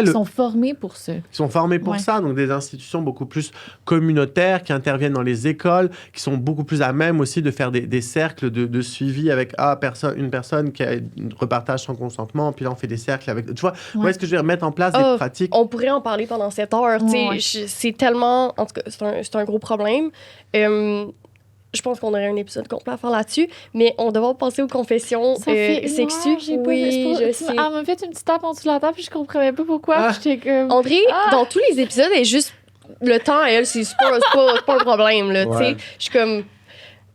Ils sont formés pour ça. Ils sont formés pour ça, donc des institutions beaucoup plus communautaires qui interviennent dans les écoles, qui sont beaucoup plus à même aussi de faire des cercles de suivi avec une personne qui a un repartage sans consentement, puis là on fait des cercles avec... Tu vois, est-ce que je vais mettre en place des pratiques? On pourrait en parler pendant 7 heures. C'est tellement... En tout cas, c'est un gros problème. Je pense qu'on aurait un épisode complet à faire là-dessus, mais on devrait passer aux confessions sexuelles. Je sais. Elle m'a fait une petite tape en dessous de la table, puis je comprenais pas pourquoi. J'étais comme... André, dans tous les épisodes, elle est juste... Le temps, elle, c'est pas un problème, là, tu sais. Je suis comme...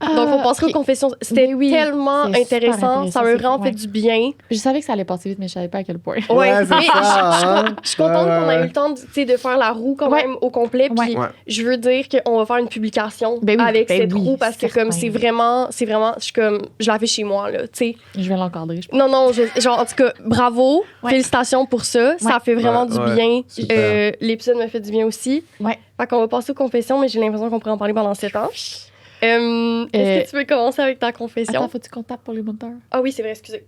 Donc, on passera aux confessions. C'était tellement intéressant. Ça m'a vraiment fait du bien. Je savais que ça allait passer vite, mais je savais pas à quel point. Oui, mais je suis contente qu'on ait eu le temps de faire la roue quand même au complet. Puis je veux dire qu'on va faire une publication avec cette roue parce que comme c'est vraiment, je suis comme, je la fais chez moi, là, tu sais. Je vais l'encadrer, je pense. Non, genre, en tout cas, bravo. Félicitations pour ça. Ça fait vraiment du bien. L'épisode m'a fait du bien aussi. Fait qu'on va passer aux confessions, mais j'ai l'impression qu'on pourrait en parler pendant 7 ans. Est-ce que tu veux commencer avec ta confession? Attends, faut-tu qu'on tape pour les moniteurs? Ah oui, c'est vrai, excusez.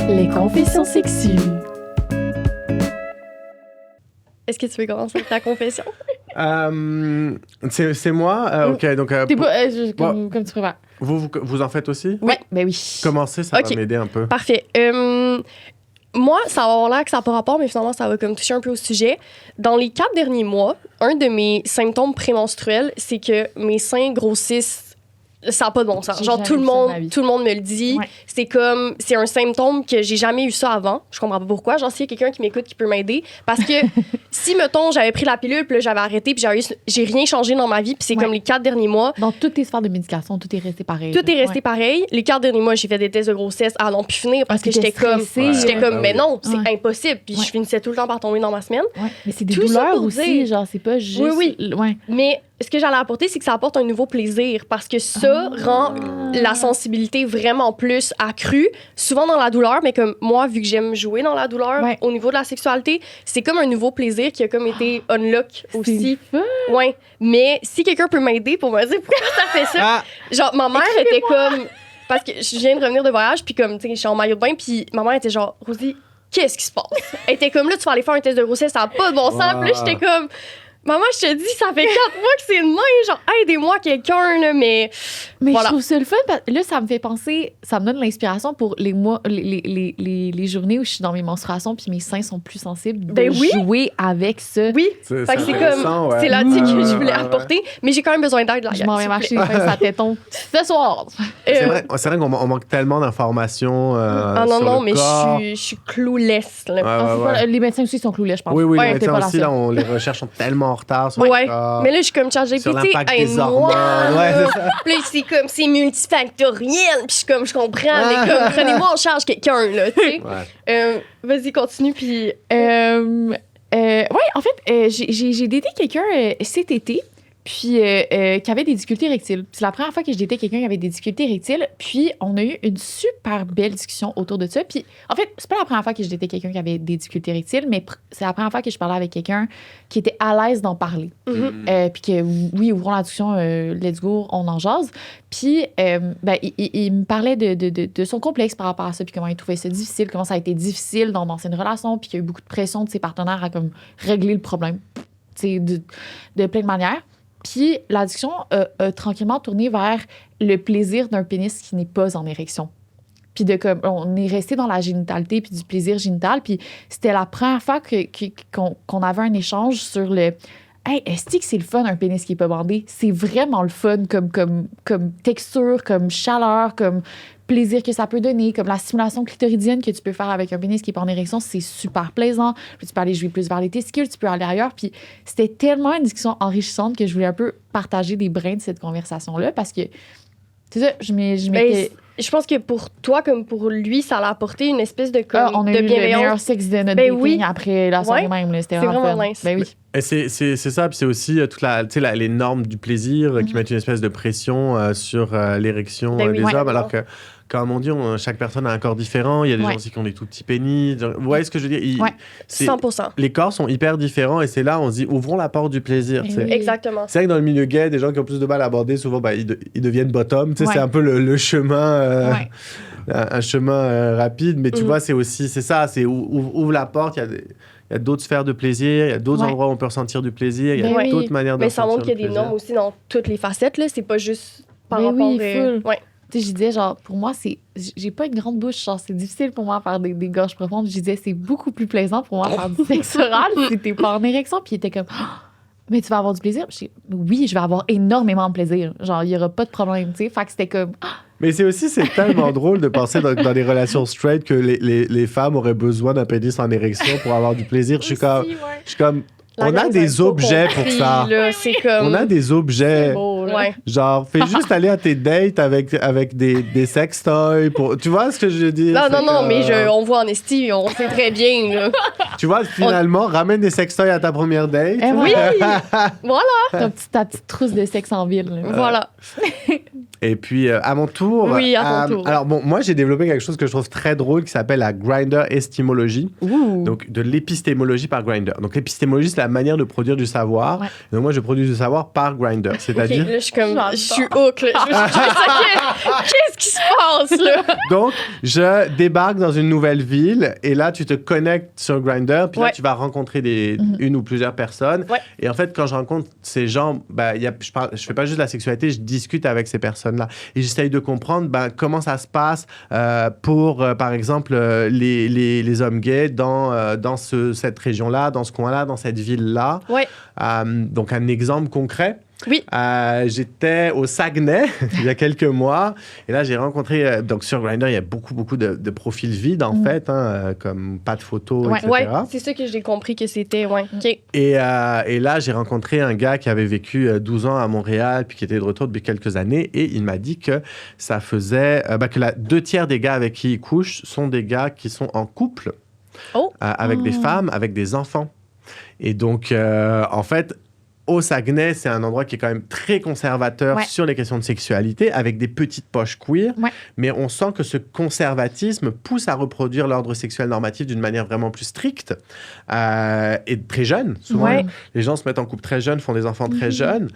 Les confessions sexuelles. Est-ce que tu veux commencer avec ta confession? C'est moi? OK, donc... T'es pas... comme tu préfères. Vous en faites aussi? Oui, ben oui. Commencez, ça va m'aider un peu. Parfait. Moi, ça va avoir l'air que ça n'a pas rapport, mais finalement, ça va comme toucher un peu au sujet. Dans les 4 derniers mois, un de mes prémenstruels, c'est que mes seins grossissent. Ça n'a pas de bon sens. Genre, tout le monde me le dit. C'est un symptôme que j'ai jamais eu ça avant. Je comprends pas pourquoi. Genre, s'il y a quelqu'un qui m'écoute qui peut m'aider. Parce que si, mettons, j'avais pris la pilule, puis là, j'avais arrêté, puis j'ai rien changé dans ma vie, puis c'est comme les 4 derniers mois. Dans toutes tes sphères de médication, tout est resté pareil. Tout est resté pareil. Les 4 derniers mois, j'ai fait des tests de grossesse à n'en plus finir parce que j'étais comme, mais non, c'est impossible. Puis je finissais tout le temps par tomber dans ma semaine. Mais c'est des douleurs aussi, genre, c'est pas juste. Oui. Mais ce que j'allais apporter, c'est que ça apporte un nouveau plaisir parce que ça rend la sensibilité vraiment plus accrue, souvent dans la douleur, mais comme moi, vu que j'aime jouer dans la douleur, au niveau de la sexualité, c'est comme un nouveau plaisir qui a comme été unlock aussi. Ouais. Mais si quelqu'un peut m'aider pour me dire pourquoi ça fait ça, genre, ma mère était comme... Parce que je viens de revenir de voyage, puis comme, tu sais, je suis en maillot de bain, puis ma mère était genre, Rosie, qu'est-ce qui se passe? Elle était comme, là, tu vas aller faire un test de grossesse, ça n'a pas de bon sens. Puis là, j'étais comme... Maman, je te dis, ça fait 4 mois que c'est de même. Genre, aidez-moi quelqu'un, là, mais voilà. Je trouve ça le fun. Là, ça me fait penser, ça me donne l'inspiration pour les mois, les journées où je suis dans mes menstruations puis mes seins sont plus sensibles. De jouer avec ça. Oui. Fait que c'est comme, c'est là-dessus que je voulais apporter. Mais j'ai quand même besoin d'aide, là. Je m'en vais marcher sa téton ce soir. C'est vrai qu'on manque tellement d'informations. Non, mais je suis clouless, là. Les médecins aussi sont clouless, je pense. Oui, les médecins aussi, là, les recherches sont tellement en retard sur le corps. Mais là, je suis comme ChatGPT, sur l'impact des hormones. Puis là, c'est comme, c'est multifactoriel. Puis je comprends, mais comme, prenez-moi en charge quelqu'un, là, tu sais. Vas-y, continue, puis... en fait, j'ai daté quelqu'un cet été, puis qui avait des difficultés érectiles. C'est la première fois que j'ai daté quelqu'un qui avait des difficultés érectiles, puis on a eu une super belle discussion autour de ça. Puis en fait, c'est pas la première fois que j'ai daté quelqu'un qui avait des difficultés érectiles, mais c'est la première fois que je parlais avec quelqu'un qui était à l'aise d'en parler. Puis que, oui, ouvrons la discussion, let's go, on en jase. Puis il me parlait de son complexe par rapport à ça, puis comment il trouvait ça difficile, comment ça a été difficile dans une relation, puis qu'il y a eu beaucoup de pression de ses partenaires à comme régler le problème, tu sais, de plein de manières. Puis la discussion a tranquillement tourné vers le plaisir d'un pénis qui n'est pas en érection. Puis on est resté dans la génitalité puis du plaisir génital. Puis c'était la première fois qu'on avait un échange sur le « Hey, est-ce que c'est le fun, un pénis qui n'est pas bandé? C'est vraiment le fun comme texture, comme chaleur, comme plaisir que ça peut donner, comme la stimulation clitoridienne que tu peux faire avec un pénis qui n'est pas en érection, c'est super plaisant. Puis tu peux aller jouer plus vers les testicules, tu peux aller ailleurs. Puis c'était tellement une discussion enrichissante que je voulais un peu partager des brins de cette conversation-là parce que, c'est ça, je m'étais... Je pense que pour toi, comme pour lui, ça l'a apporté une espèce de, on a de eu le bienveillance. meilleur sexe de notre Ben dating oui. après la soirée même. Là, c'était vraiment fun. nice. Ben oui. Et c'est ça, puis c'est aussi toute les normes du plaisir qui mettent une espèce de pression sur l'érection Ben oui. des Ouais, hommes, alors vraiment. que, comme on dit, chaque personne a un corps différent. Il y a des gens aussi qui ont des tout petits pénis. Vous voyez ce que je veux dire? 100%. Les corps sont hyper différents et c'est là, on se dit, ouvrons la porte du plaisir. Ben tu sais. oui. Exactement. C'est vrai que dans le milieu gay, des gens qui ont plus de mal à aborder, souvent, ils deviennent bottom. Tu sais, c'est un peu le chemin... un chemin rapide, mais tu vois, c'est ça, c'est ouvre la porte, il y a d'autres sphères de plaisir, il y a d'autres endroits où on peut ressentir du plaisir, il y a d'autres manières de Mais ça ressentir montre qu'il y a le des plaisir. normes aussi dans toutes les facettes, là. C'est pas juste par Ben rapport... oui, full. Ouais. Tu sais, je disais, genre, pour moi, j'ai pas une grande bouche, genre, c'est difficile pour moi de faire des gorges profondes. Je disais, c'est beaucoup plus plaisant pour moi de faire du sexe oral si t'es pas en érection. Puis il était comme, mais tu vas avoir du plaisir? Je dis, oui, je vais avoir énormément de plaisir. Genre, il y aura pas de problème, tu sais. Fait que c'était comme, Mais c'est tellement drôle de penser dans des relations straight que les femmes auraient besoin d'un pénis en érection pour avoir du plaisir. Je suis comme on a des objets pour ça. Là, c'est comme... On a des objets. beau, là. Ouais. Genre, fais juste aller à tes dates avec des sextoys. Tu vois ce que je veux dire? Non, mais on voit en esti, on sait très bien, là. Tu vois, finalement, ramène des sextoys à ta première date. Eh Oui! Voilà! ta petite trousse de sexe en ville. là. Voilà. Et puis, à mon tour. Oui, à ton tour. Alors, bon, moi, j'ai développé quelque chose que je trouve très drôle qui s'appelle la Grindr estimologie. Donc, de l'épistémologie par Grindr. Donc, l'épistémologie, c'est la manière de produire du savoir. Ouais. Donc, moi, je produis du savoir par Grindr. C'est-à-dire. OK, là, je suis hook, là. Qu'est-ce qui se passe, là? Donc, je débarque dans une nouvelle ville et là, tu te connectes sur Grindr. Puis là, tu vas rencontrer une ou plusieurs personnes. Ouais. Et en fait, quand je rencontre ces gens, je fais pas juste de la sexualité, je discute avec ces personnes-là. Et j'essaye de comprendre comment ça se passe pour, par exemple, les hommes gays dans cette région-là, dans ce coin-là, dans cette ville-là. Ouais. Donc, un exemple concret. Oui. J'étais au Saguenay il y a quelques mois et là j'ai rencontré donc sur Grindr il y a beaucoup de profils vides en fait comme pas de photos etc. Ouais, c'est ça que j'ai compris que c'était, OK. Et là j'ai rencontré un gars qui avait vécu 12 ans à Montréal puis qui était de retour depuis quelques années et il m'a dit que ça faisait que 2/3 des gars avec qui il couche sont des gars qui sont en couple avec des femmes, avec des enfants. Et donc en fait au Saguenay, c'est un endroit qui est quand même très conservateur sur les questions de sexualité, avec des petites poches queer. Ouais. Mais on sent que ce conservatisme pousse à reproduire l'ordre sexuel normatif d'une manière vraiment plus stricte et très jeune. Souvent, les gens se mettent en couple très jeunes, font des enfants très jeunes.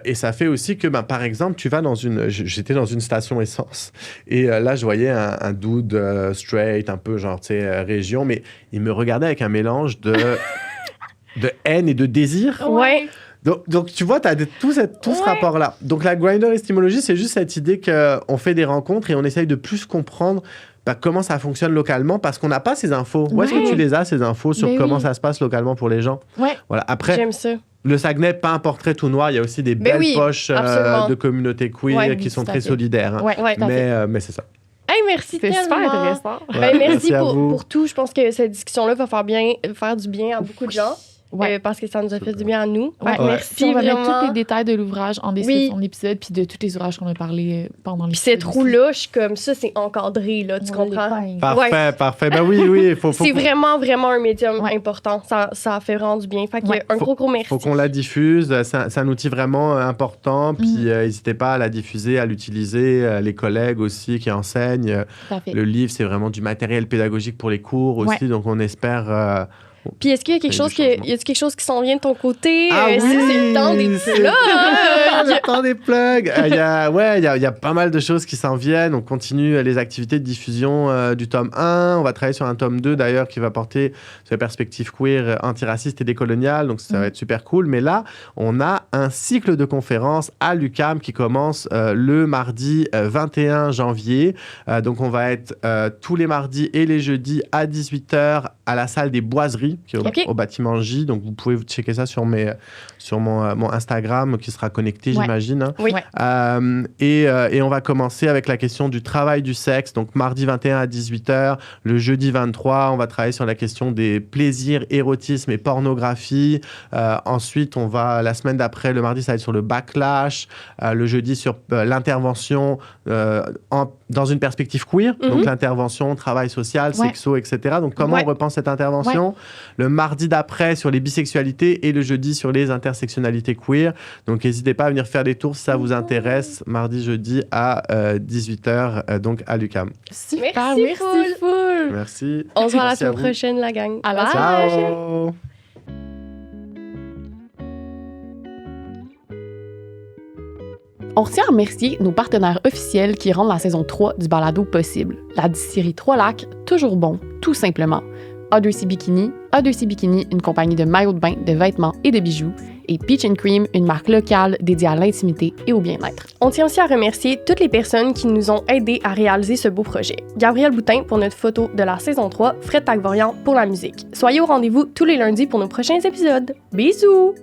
Et ça fait aussi que, par exemple, tu vas dans j'étais dans une station essence. Et là, je voyais un dude straight, un peu genre, tu sais, région. Mais il me regardait avec un mélange de haine et de désir. Ouais. Donc tu vois, tu as tout ce rapport-là. Donc, la Grindr estimologie, c'est juste cette idée qu'on fait des rencontres et on essaye de plus comprendre comment ça fonctionne localement parce qu'on n'a pas ces infos. Où est-ce que tu les as, ces infos, sur comment ça se passe localement pour les gens? Voilà. Après, j'aime ça. Le Saguenay, pas un portrait tout noir. Il y a aussi des belles poches de communautés queer qui sont très solidaires. Hein. Mais c'est ça. Hey, merci tellement. C'est super intéressant. Merci pour tout. Je pense que cette discussion-là va faire du bien à beaucoup de gens. Parce que ça nous a fait du bien à nous. Merci. Puis on va vraiment. mettre tous les détails de l'ouvrage en description de l'épisode, puis de tous les ouvrages qu'on a parlé pendant l'épisode. Puis cette roue-là, je suis comme ça, c'est encadré, là, tu comprends? Parfait. Ben oui. C'est vraiment un médium important. Ça fait vraiment du bien. Fait que un gros merci. Faut qu'on la diffuse. C'est un outil vraiment important. Puis n'hésitez pas à la diffuser, à l'utiliser. Les collègues aussi qui enseignent. Le livre, c'est vraiment du matériel pédagogique pour les cours aussi. Donc on espère... Puis est-ce qu'il y a quelque chose qui s'en vient de ton côté? Oui, c'est le temps des petits là. le temps des plugs. Il y a pas mal de choses qui s'en viennent. On continue les activités de diffusion du tome 1. On va travailler sur un tome 2, d'ailleurs, qui va porter sur les perspectives queer, antiracistes et décoloniales. Donc, ça va être super cool. Mais là, on a un cycle de conférences à l'UQAM qui commence le mardi 21 janvier. Donc, on va être tous les mardis et les jeudis à 18h à la salle des Boiseries, qui est au bâtiment J. Donc, vous pouvez checker ça sur mon Instagram qui sera connecté, j'imagine. Hein. Oui. Et on va commencer avec la question du travail du sexe. Donc, mardi 21 à 18h, le jeudi 23, on va travailler sur la question des plaisirs, érotisme et pornographie. Ensuite, la semaine d'après, le mardi, ça va être sur le backlash. Le jeudi, sur l'intervention dans une perspective queer. Donc, l'intervention, travail social, sexo, etc. Donc, comment on repense cette intervention. Le mardi d'après, sur les bisexualités et le jeudi, sur les intersectionnalités queer. Donc, n'hésitez pas à venir faire des tours si ça vous intéresse. Mardi, jeudi à 18h, donc à l'UQAM. Super, merci full. Merci. On se voit la Merci à semaine vous. prochaine, la gang. À la Ciao. On retient à remercier nos partenaires officiels qui rendent la saison 3 du balado possible. La distillerie Trois-Lacs, toujours bon, tout simplement. A2C Bikini, une compagnie de maillots de bain, de vêtements et de bijoux. Et Peach & Cream, une marque locale dédiée à l'intimité et au bien-être. On tient aussi à remercier toutes les personnes qui nous ont aidés à réaliser ce beau projet. Gabriel Boutin pour notre photo de la saison 3, Fred Tagvorian pour la musique. Soyez au rendez-vous tous les lundis pour nos prochains épisodes. Bisous!